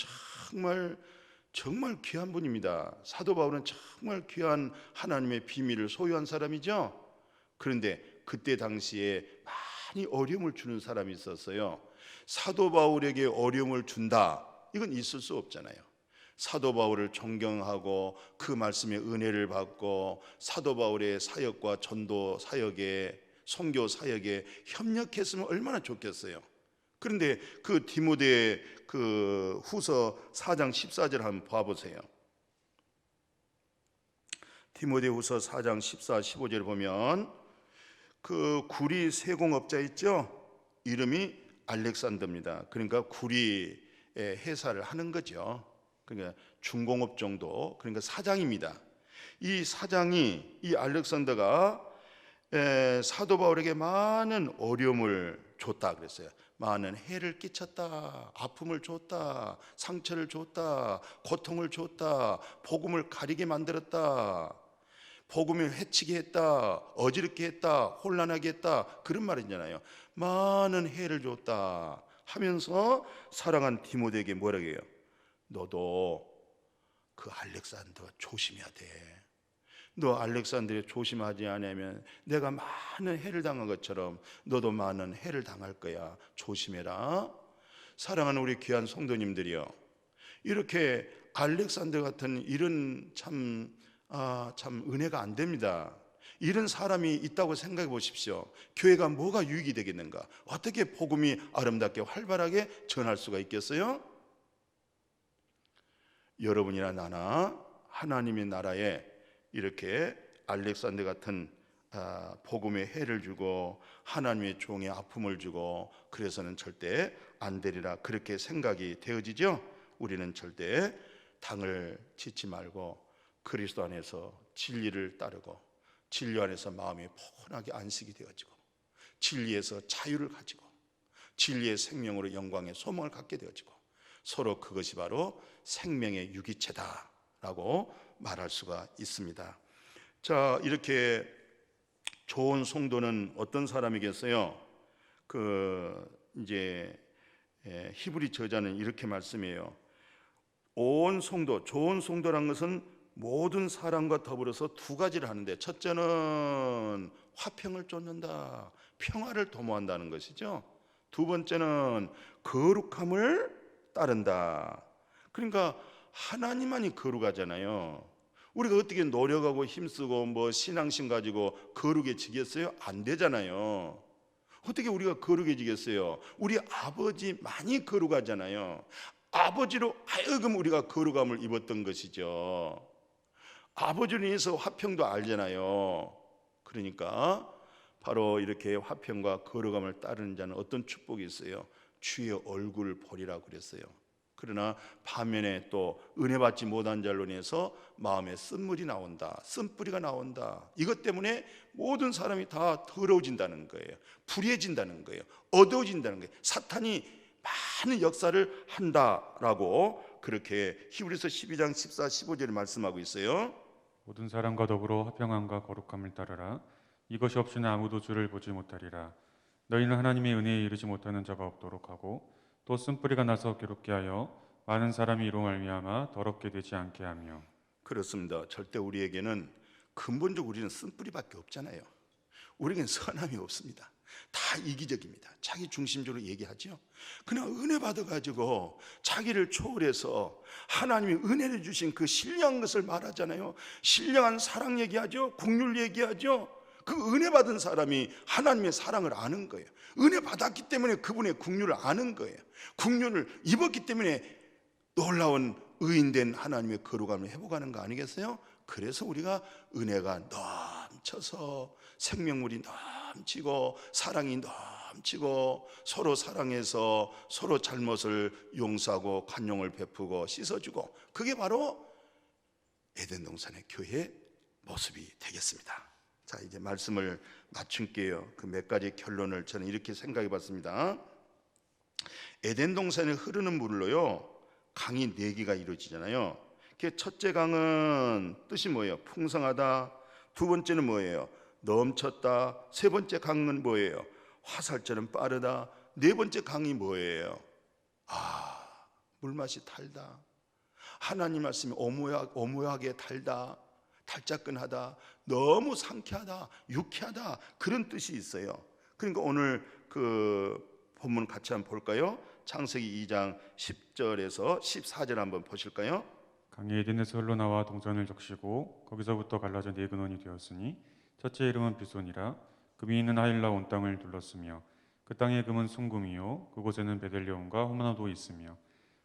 정말 귀한 분입니다. 사도 바울은 정말 귀한 하나님의 비밀을 소유한 사람이죠. 그런데 그때 당시에 많이 어려움을 주는 사람이 있었어요. 사도 바울에게 어려움을 준다, 이건 있을 수 없잖아요. 사도 바울을 존경하고 그 말씀의 은혜를 받고 사도 바울의 사역과 전도 사역에 선교 사역에 협력했으면 얼마나 좋겠어요. 그런데 그 디모데 그 후서 4장 14절 한번 봐보세요. 디모데 후서 4장 14, 15절 보면 그 구리 세공업자 있죠? 이름이 알렉산더입니다. 그러니까 구리의 회사를 하는 거죠. 그러니까 중공업 정도, 그러니까 사장입니다. 이 사장이, 이 알렉산더가 사도 바울에게 많은 어려움을 줬다 그랬어요. 많은 해를 끼쳤다, 아픔을 줬다, 상처를 줬다, 고통을 줬다, 복음을 가리게 만들었다, 복음을 해치게 했다, 어지럽게 했다, 혼란하게 했다, 그런 말이잖아요. 많은 해를 줬다 하면서 사랑한 디모데에게 뭐라고 해요? 너도 그 알렉산더 조심해야 돼. 너 알렉산더에 조심하지 않으면 내가 많은 해를 당한 것처럼 너도 많은 해를 당할 거야. 조심해라. 사랑하는 우리 귀한 성도님들이요, 이렇게 알렉산더 같은 이런 참 은혜가 안 됩니다. 이런 사람이 있다고 생각해 보십시오. 교회가 뭐가 유익이 되겠는가? 어떻게 복음이 아름답게 활발하게 전할 수가 있겠어요? 여러분이나 나나 하나님의 나라에 이렇게 알렉산더 같은 복음의 해를 주고 하나님의 종의 아픔을 주고 그래서는 절대 안 되리라, 그렇게 생각이 되어지죠. 우리는 절대 당을 짓지 말고 그리스도 안에서 진리를 따르고 진리 안에서 마음이 포근하게 안식이 되어지고 진리에서 자유를 가지고 진리의 생명으로 영광의 소망을 갖게 되어지고 서로 그것이 바로 생명의 유기체다라고 말할 수가 있습니다. 자, 이렇게 좋은 성도는 어떤 사람이겠어요? 이제 히브리 저자는 이렇게 말씀해요. 온 성도, 좋은 성도란 것은 모든 사람과 더불어서 두 가지를 하는데, 첫째는 화평을 쫓는다, 평화를 도모한다는 것이죠. 두 번째는 거룩함을 따른다. 그러니까 하나님만이 거룩하잖아요. 우리가 어떻게 노력하고 힘쓰고 뭐 신앙심 가지고 거룩해지겠어요? 안 되잖아요. 어떻게 우리가 거룩해지겠어요? 우리 아버지 많이 거룩하잖아요. 아버지로 하여금 우리가 거룩함을 입었던 것이죠. 아버지로 인해서 화평도 알잖아요. 그러니까 바로 이렇게 화평과 거룩함을 따르는 자는 어떤 축복이 있어요? 주의 얼굴을 보리라 그랬어요. 그러나 반면에 또 은혜 받지 못한 자로 인해서 마음에 쓴물이 나온다, 쓴뿌리가 나온다. 이것 때문에 모든 사람이 다 더러워진다는 거예요. 불의해진다는 거예요. 어두워진다는 거예요. 사탄이 많은 역사를 한다라고 그렇게 히브리서 12장 14, 15절에 말씀하고 있어요. 모든 사람과 더불어 화평함과 거룩함을 따르라. 이것이 없이는 아무도 주를 보지 못하리라. 너희는 하나님의 은혜에 이르지 못하는 자가 없도록 하고 또 쓴뿌리가 나서 괴롭게 하여 많은 사람이 이로 말미암아 더럽게 되지 않게 하며. 그렇습니다. 절대 우리에게는 근본적으로 우리는 쓴뿌리밖에 없잖아요. 우리에게는 선함이 없습니다. 다 이기적입니다. 자기 중심적으로 얘기하죠. 그냥 은혜 받아가지고 자기를 초월해서 하나님이 은혜를 주신 그 신령한 것을 말하잖아요. 신령한 사랑 얘기하죠. 국률 얘기하죠. 그 은혜 받은 사람이 하나님의 사랑을 아는 거예요. 은혜 받았기 때문에 그분의 국률을 아는 거예요. 국률을 입었기 때문에 놀라운 의인된 하나님의 거룩함을 회복하는 거 아니겠어요? 그래서 우리가 은혜가 넘쳐서 생명물이 넘치고 사랑이 넘치고 서로 사랑해서 서로 잘못을 용서하고 관용을 베푸고 씻어주고, 그게 바로 에덴 동산의 교회의 모습이 되겠습니다. 자, 이제 말씀을 맞춘게요. 그 몇 가지 결론을 저는 이렇게 생각해 봤습니다. 에덴 동산에 흐르는 물로요, 강이 4개가 이루어지잖아요. 첫째 강은 뜻이 뭐예요? 풍성하다. 두 번째는 뭐예요? 넘쳤다. 세 번째 강은 뭐예요? 화살처럼 빠르다. 네 번째 강이 뭐예요? 물맛이 달다. 하나님 말씀이 오묘하게 달다. 달짝근하다. 너무 상쾌하다. 유쾌하다. 그런 뜻이 있어요. 그러니까 오늘 그 본문 같이 한번 볼까요? 창세기 2장 10절에서 14절 한번 보실까요? 강이 에덴에서 흘러나와 동산을 적시고 거기서부터 갈라져 4근원이 되었으니 첫째 이름은 비손이라. 금이 있는 하일라 온 땅을 둘렀으며 그 땅의 금은 순금이요 그곳에는 베델레온과 호마노도 있으며,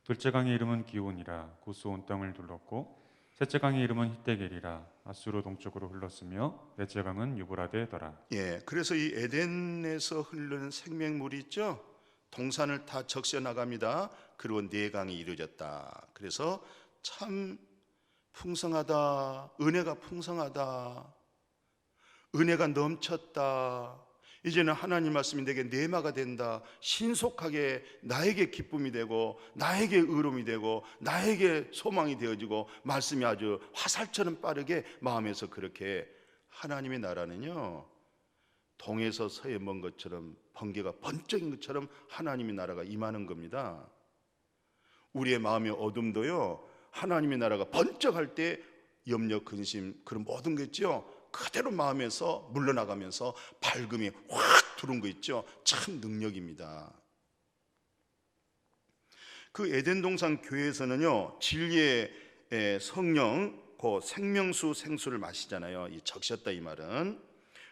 둘째 강의 이름은 기온이라. 구스 온 땅을 둘렀고, 셋째 강의 이름은 히데겔이라. 아수르 동쪽으로 흘렀으며 넷째 강은 유브라데더라. 예, 그래서 이 에덴에서 흐르는 생명물이 있죠. 동산을 다 적셔 나갑니다. 그리고 4강이 이루어졌다. 그래서 참 풍성하다. 은혜가 풍성하다. 은혜가 넘쳤다. 이제는 하나님 말씀이 내게 내마가 된다. 신속하게 나에게 기쁨이 되고 나에게 의로움이 되고 나에게 소망이 되어지고 말씀이 아주 화살처럼 빠르게 마음에서 그렇게, 하나님의 나라는요, 동에서 서에 먼 것처럼 번개가 번쩍인 것처럼 하나님의 나라가 임하는 겁니다. 우리의 마음의 어둠도요, 하나님의 나라가 번쩍할 때 염려, 근심, 그런 모든 거 있죠, 그대로 마음에서 물러나가면서 밝음이 확 들어온 거 있죠. 참 능력입니다. 그 에덴 동산 교회에서는요, 진리의 성령, 그 생명수 생수를 마시잖아요. 이 적셨다 이 말은.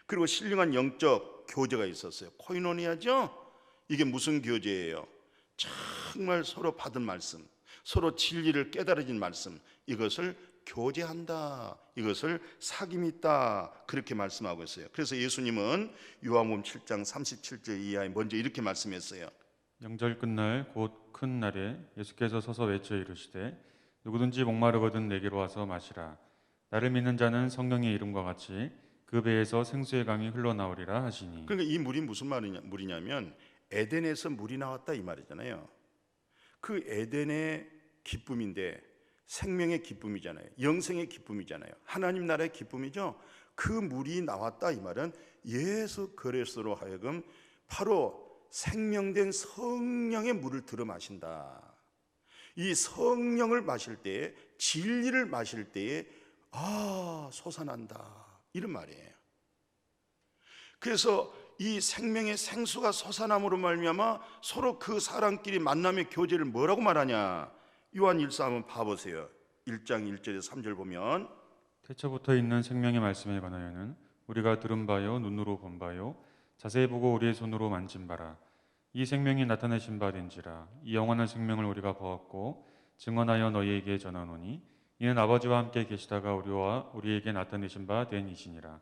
그리고 신령한 영적 교제가 있었어요. 코이노니아죠. 이게 무슨 교제예요? 정말 서로 받은 말씀, 서로 진리를 깨달아진 말씀, 이것을 교제한다. 이것을 사귐이 있다. 그렇게 말씀하고 있어요. 그래서 예수님은 요한복음 7장 37절 이하에 먼저 이렇게 말씀했어요. 영절 끝날 곧 큰 날에 예수께서 서서 외쳐 이르시되 누구든지 목마르거든 내게로 와서 마시라. 나를 믿는 자는 성령의 이름과 같이 그 배에서 생수의 강이 흘러나오리라 하시니. 그러니까 이 물이 무슨 물이냐면 에덴에서 물이 나왔다 이 말이잖아요. 그 에덴의 기쁨인데 생명의 기쁨이잖아요. 영생의 기쁨이잖아요. 하나님 나라의 기쁨이죠. 그 물이 나왔다 이 말은 예수 그리스도로 하여금 바로 생명된 성령의 물을 들어 마신다. 이 성령을 마실 때에, 진리를 마실 때에 솟아난다 이런 말이에요. 그래서 이 생명의 생수가 솟아남으로 말미암아 서로 그 사람끼리 만남의 교제를 뭐라고 말하냐? 요한 1서 한번 봐보세요. 1장 1절에서 3절 보면 태초부터 있는 생명의 말씀에 관하여는 우리가 들은 바요 눈으로 본 바요 자세히 보고 우리의 손으로 만진 바라. 이 생명이 나타내신 바 된지라. 이 영원한 생명을 우리가 보았고 증언하여 너희에게 전하노니 이는 아버지와 함께 계시다가 우리와 우리에게 나타내신 바 된 이시니라.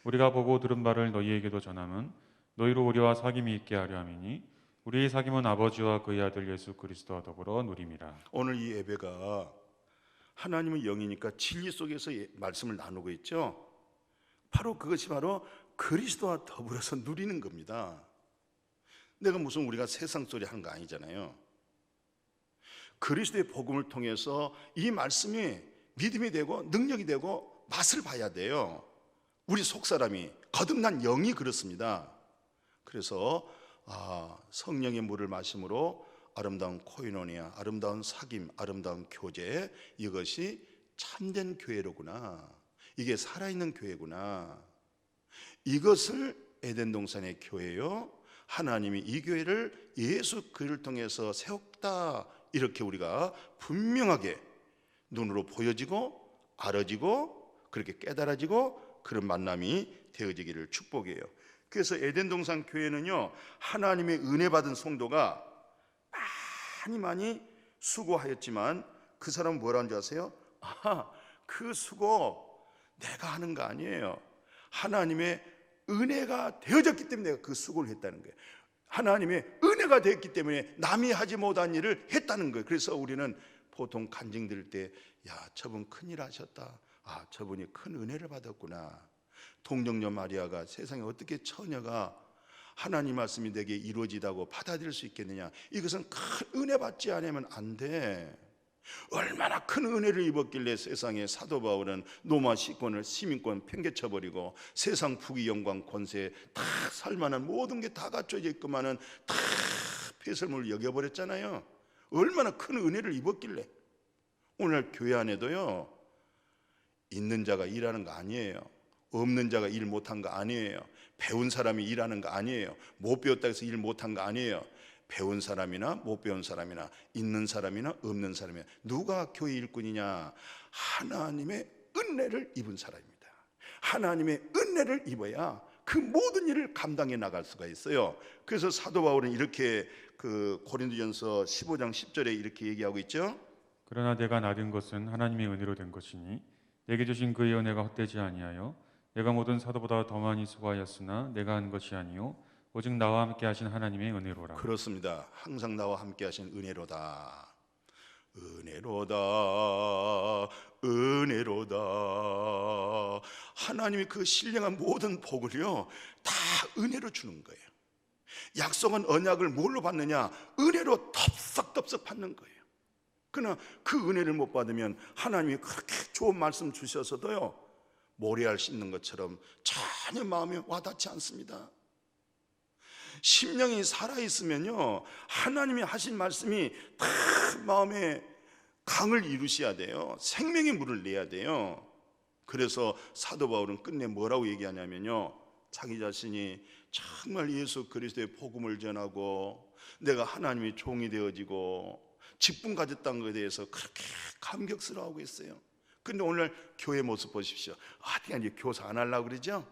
우리가 보고 들은 바를 너희에게도 전함은 너희로 우리와 사귐이 있게 하려 함이니 우리의 사귐은 아버지와 그의 아들 예수 그리스도와 더불어 누림이라. 오늘 이 예배가 하나님의 영이니까 진리 속에서 말씀을 나누고 있죠. 바로 그것이 바로 그리스도와 더불어서 누리는 겁니다. 내가 무슨 우리가 세상 소리 하는 거 아니잖아요. 그리스도의 복음을 통해서 이 말씀이 믿음이 되고 능력이 되고 맛을 봐야 돼요. 우리 속사람이 거듭난 영이 그렇습니다. 그래서 성령의 물을 마심으로 아름다운 코이노니아, 아름다운 사귐, 아름다운 교제, 이것이 참된 교회로구나. 이게 살아있는 교회구나. 이것을 에덴 동산의 교회요, 하나님이 이 교회를 예수 그를 통해서 세웠다, 이렇게 우리가 분명하게 눈으로 보여지고 알아지고 그렇게 깨달아지고 그런 만남이 되어지기를 축복해요. 그래서 에덴 동산 교회는요, 하나님의 은혜 받은 성도가 많이 수고하였지만 그 사람은 뭐라는 줄 아세요? 그 수고 내가 하는 거 아니에요. 하나님의 은혜가 되어졌기 때문에 내가 그 수고를 했다는 거예요. 하나님의 은혜가 되었기 때문에 남이 하지 못한 일을 했다는 거예요. 그래서 우리는 보통 간증 들을 때, 야, 저분 큰일 하셨다, 저분이 큰 은혜를 받았구나. 동정녀 마리아가 세상에 어떻게 처녀가 하나님 말씀이 내게 이루어지다고 받아들일 수 있겠느냐. 이것은 큰 은혜 받지 않으면 안 돼. 얼마나 큰 은혜를 입었길래 세상에 사도 바울은 로마 시권을 시민권 팽개쳐버리고 세상 부귀 영광 권세 다 살만한 모든 게 다 갖춰져 있구만은 다 폐설물을 여겨버렸잖아요. 얼마나 큰 은혜를 입었길래. 오늘 교회 안에도요, 있는 자가 일하는 거 아니에요. 없는 자가 일 못한 거 아니에요. 배운 사람이 일하는 거 아니에요. 못 배웠다 해서 일 못한 거 아니에요. 배운 사람이나 못 배운 사람이나 있는 사람이나 없는 사람이나 누가 교회 일꾼이냐? 하나님의 은혜를 입은 사람입니다. 하나님의 은혜를 입어야 그 모든 일을 감당해 나갈 수가 있어요. 그래서 사도 바울은 이렇게 그 고린도전서 15장 10절에 이렇게 얘기하고 있죠. 그러나 내가 나된 것은 하나님의 은혜로 된 것이니 내게 주신 그의 은혜가 헛되지 아니하여 내가 모든 사도보다 더 많이 수고하였으나 내가 한 것이 아니요 오직 나와 함께 하신 하나님의 은혜로라. 그렇습니다. 항상 나와 함께 하신 은혜로다. 은혜로다, 은혜로다. 하나님이 그 신령한 모든 복을요, 다 은혜로 주는 거예요. 약속한 언약을 뭘로 받느냐? 은혜로 덥석덥석 받는 거예요. 그러나 그 은혜를 못 받으면 하나님이 그렇게 좋은 말씀 주셔서도요, 모래알 씹는 것처럼 전혀 마음에 와닿지 않습니다. 심령이 살아있으면요, 하나님이 하신 말씀이 다 마음에 강을 이루셔야 돼요. 생명의 물을 내야 돼요. 그래서 사도 바울은 끝내 뭐라고 얘기하냐면요, 자기 자신이 정말 예수 그리스도의 복음을 전하고 내가 하나님의 종이 되어지고 직분 가졌다는 것에 대해서 그렇게 감격스러워하고 있어요. 근데 오늘 교회 모습 보십시오. 어떻게 이제 교사 안 하려고 그러죠?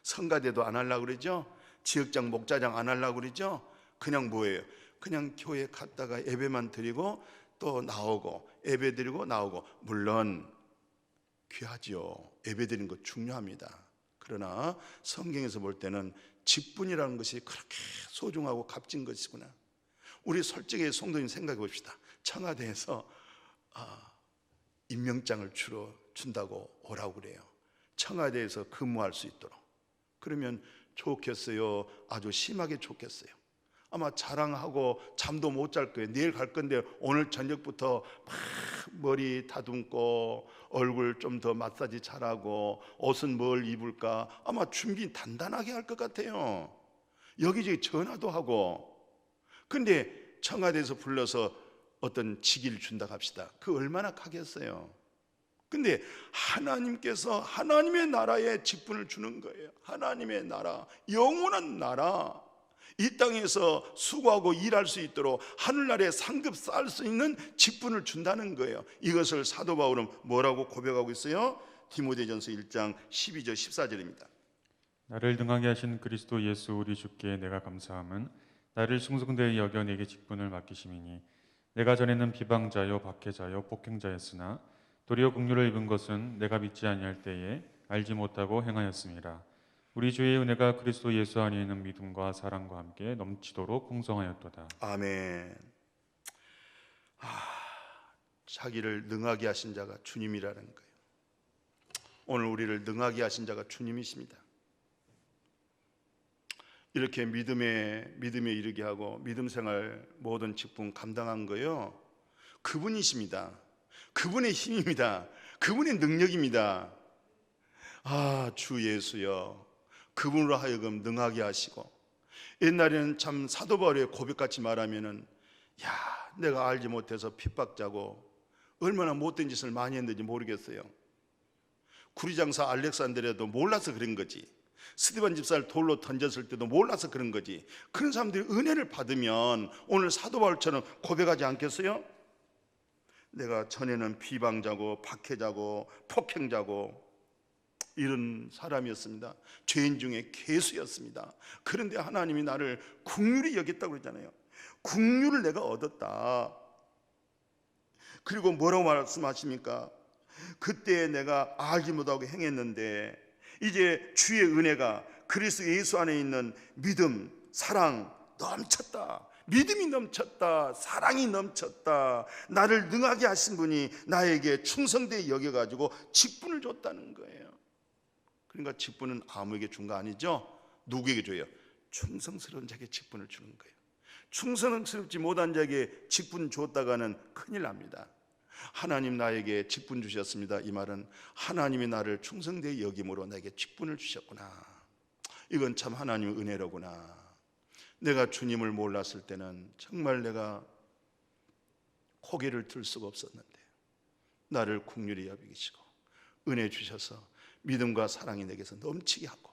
성가대도 안 하려고 그러죠? 지역장 목자장 안 하려고 그러죠? 그냥 뭐예요? 그냥 교회 갔다가 예배만 드리고 또 나오고 예배 드리고 나오고. 물론 귀하지요. 예배 드리는 거 중요합니다. 그러나 성경에서 볼 때는 직분이라는 것이 그렇게 소중하고 값진 것이구나. 우리 솔직히 성도님 생각해 봅시다. 청와대에서 임명장을 주러 준다고 오라고 그래요. 청와대에서 근무할 수 있도록. 그러면 좋겠어요? 아주 심하게 좋겠어요? 아마 자랑하고 잠도 못 잘 거예요. 내일 갈 건데 오늘 저녁부터 막 머리 다듬고 얼굴 좀 더 마사지 잘하고 옷은 뭘 입을까 아마 준비 단단하게 할 것 같아요. 여기저기 전화도 하고. 근데 청와대에서 불러서 어떤 직위를 준다 합시다. 그 얼마나 가겠어요? 근데 하나님께서 하나님의 나라에 직분을 주는 거예요. 하나님의 나라, 영원한 나라, 이 땅에서 수고하고 일할 수 있도록 하늘나라에 상급 쌓을 수 있는 직분을 준다는 거예요. 이것을 사도 바울은 뭐라고 고백하고 있어요? 디모데전서 1장 12절 14절입니다. 나를 등하게 하신 그리스도 예수 우리 주께 내가 감사함은 나를 충성되이 여겨 내게 직분을 맡기심이니 내가 전에는 비방자요 박해자요 폭행자였으나 도리어 긍휼을 입은 것은 내가 믿지 아니할 때에 알지 못하고 행하였음이라. 우리 주의 은혜가 그리스도 예수 안에 있는 믿음과 사랑과 함께 넘치도록 풍성하였도다. 아멘. 자기를 능하게 하신 자가 주님이라는 거예요. 오늘 우리를 능하게 하신 자가 주님이십니다. 이렇게 믿음에 이르게 하고 믿음 생활 모든 직분 감당한 거요, 그분이십니다. 그분의 힘입니다. 그분의 능력입니다. 주 예수여, 그분으로 하여금 능하게 하시고, 옛날에는 참 사도 바울의 고백같이 말하면은, 내가 알지 못해서 핍박자고 얼마나 못된 짓을 많이 했는지 모르겠어요. 구리장사 알렉산드리아도 몰라서 그런 거지. 스데반 집사를 돌로 던졌을 때도 몰라서 그런 거지. 그런 사람들이 은혜를 받으면 오늘 사도 바울처럼 고백하지 않겠어요? 내가 전에는 비방자고 박해자고 폭행자고 이런 사람이었습니다. 죄인 중에 괴수였습니다. 그런데 하나님이 나를 긍휼히 여겼다고 그러잖아요. 긍휼을 내가 얻었다. 그리고 뭐라고 말씀하십니까? 그때 내가 알지 못하고 행했는데 이제 주의 은혜가 그리스도 예수 안에 있는 믿음, 사랑 넘쳤다. 믿음이 넘쳤다. 사랑이 넘쳤다. 나를 능하게 하신 분이 나에게 충성되게 여겨가지고 직분을 줬다는 거예요. 그러니까 직분은 아무에게 준 거 아니죠? 누구에게 줘요? 충성스러운 자에게 직분을 주는 거예요. 충성스럽지 못한 자에게 직분 줬다가는 큰일 납니다. 하나님 나에게 직분 주셨습니다. 이 말은 하나님이 나를 충성되게 여김으로 나에게 직분을 주셨구나. 이건 참 하나님의 은혜로구나. 내가 주님을 몰랐을 때는 정말 내가 고개를 들 수가 없었는데 나를 긍휼히 여기시고 은혜 주셔서 믿음과 사랑이 내게서 넘치게 하고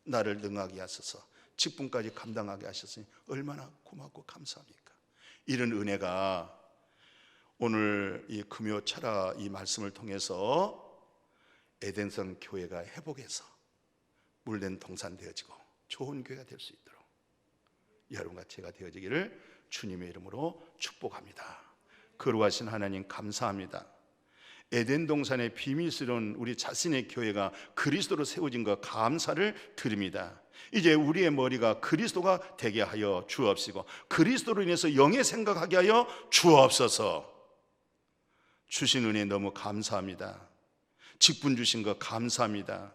나를 능하게 하셔서 직분까지 감당하게 하셨으니 얼마나 고맙고 감사합니까? 이런 은혜가 오늘 이 금요 철야 이 말씀을 통해서 에덴성 교회가 회복해서 물된 동산 되어지고 좋은 교회가 될 수 있도록 여러분과 제가 되어지기를 주님의 이름으로 축복합니다. 거룩하신 하나님 감사합니다. 에덴 동산의 비밀스러운 우리 자신의 교회가 그리스도로 세워진 것 감사를 드립니다. 이제 우리의 머리가 그리스도가 되게 하여 주옵시고 그리스도로 인해서 영의 생각하게 하여 주옵소서. 주신 은혜 너무 감사합니다. 직분 주신 것 감사합니다.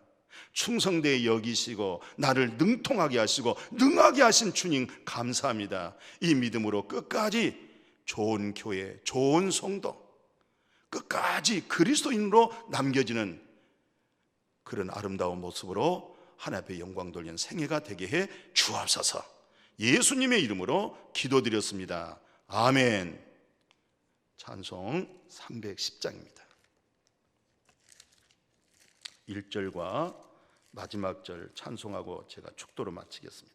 충성되게 여기시고 나를 능통하게 하시고 능하게 하신 주님 감사합니다. 이 믿음으로 끝까지 좋은 교회, 좋은 성도, 끝까지 그리스도인으로 남겨지는 그런 아름다운 모습으로 하나님 앞에 영광 돌리는 생애가 되게 해 주옵소서. 예수님의 이름으로 기도드렸습니다. 아멘. 찬송 310장입니다. 1절과 마지막 절 찬송하고 제가 축도로 마치겠습니다.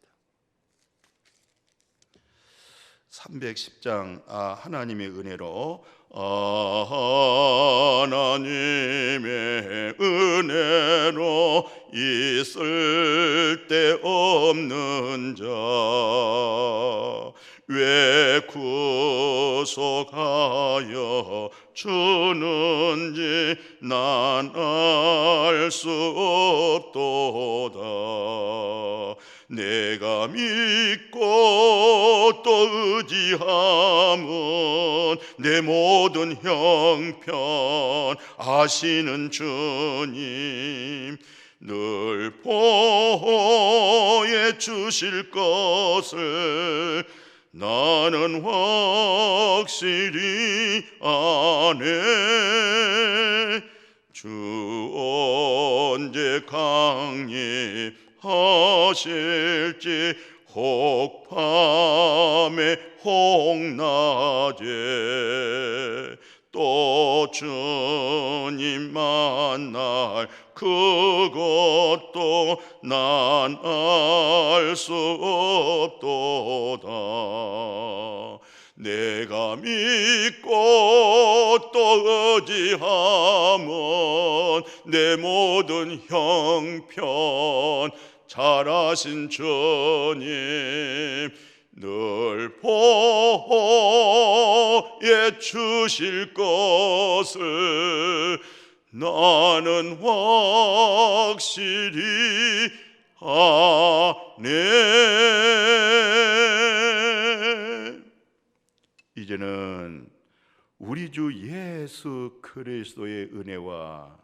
310장 하나님의 은혜로 하나님의 은혜로 있을 데 없는 자 왜 구속하여 주는지 난 알 수 없도다. 내가 믿고 또 의지함은 내 모든 형편 아시는 주님 늘 보호해 주실 것을 나는 확실히 아네. 주 언제 강림하실지 혹 밤에 혹 낮에 또 주님 만날 그것도 난 알 수 없도다. 내가 믿고 또 어디하면 내 모든 형편 잘하신 주님 늘 보호해 주실 것을 나는 확실히 아네. 이제는 우리 주 예수 그리스도의 은혜와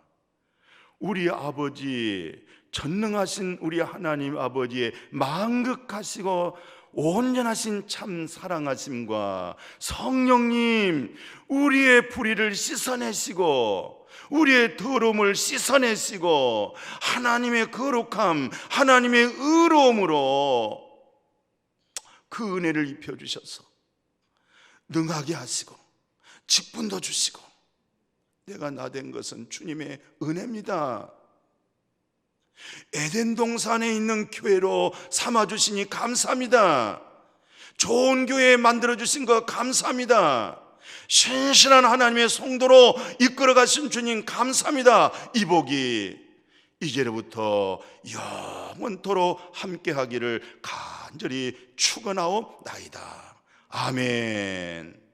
우리 아버지 전능하신 우리 하나님 아버지의 만극하시고 온전하신 참 사랑하심과 성령님 우리의 불의를 씻어내시고 우리의 더러움을 씻어내시고 하나님의 거룩함 하나님의 의로움으로 그 은혜를 입혀주셔서 능하게 하시고 직분도 주시고 내가 나된 것은 주님의 은혜입니다. 에덴 동산에 있는 교회로 삼아주시니 감사합니다. 좋은 교회 만들어주신 거 감사합니다. 신실한 하나님의 성도로 이끌어가신 주님 감사합니다. 이 복이 이제로부터 영원토록 함께하기를 간절히 축원하옵나이다. 아멘.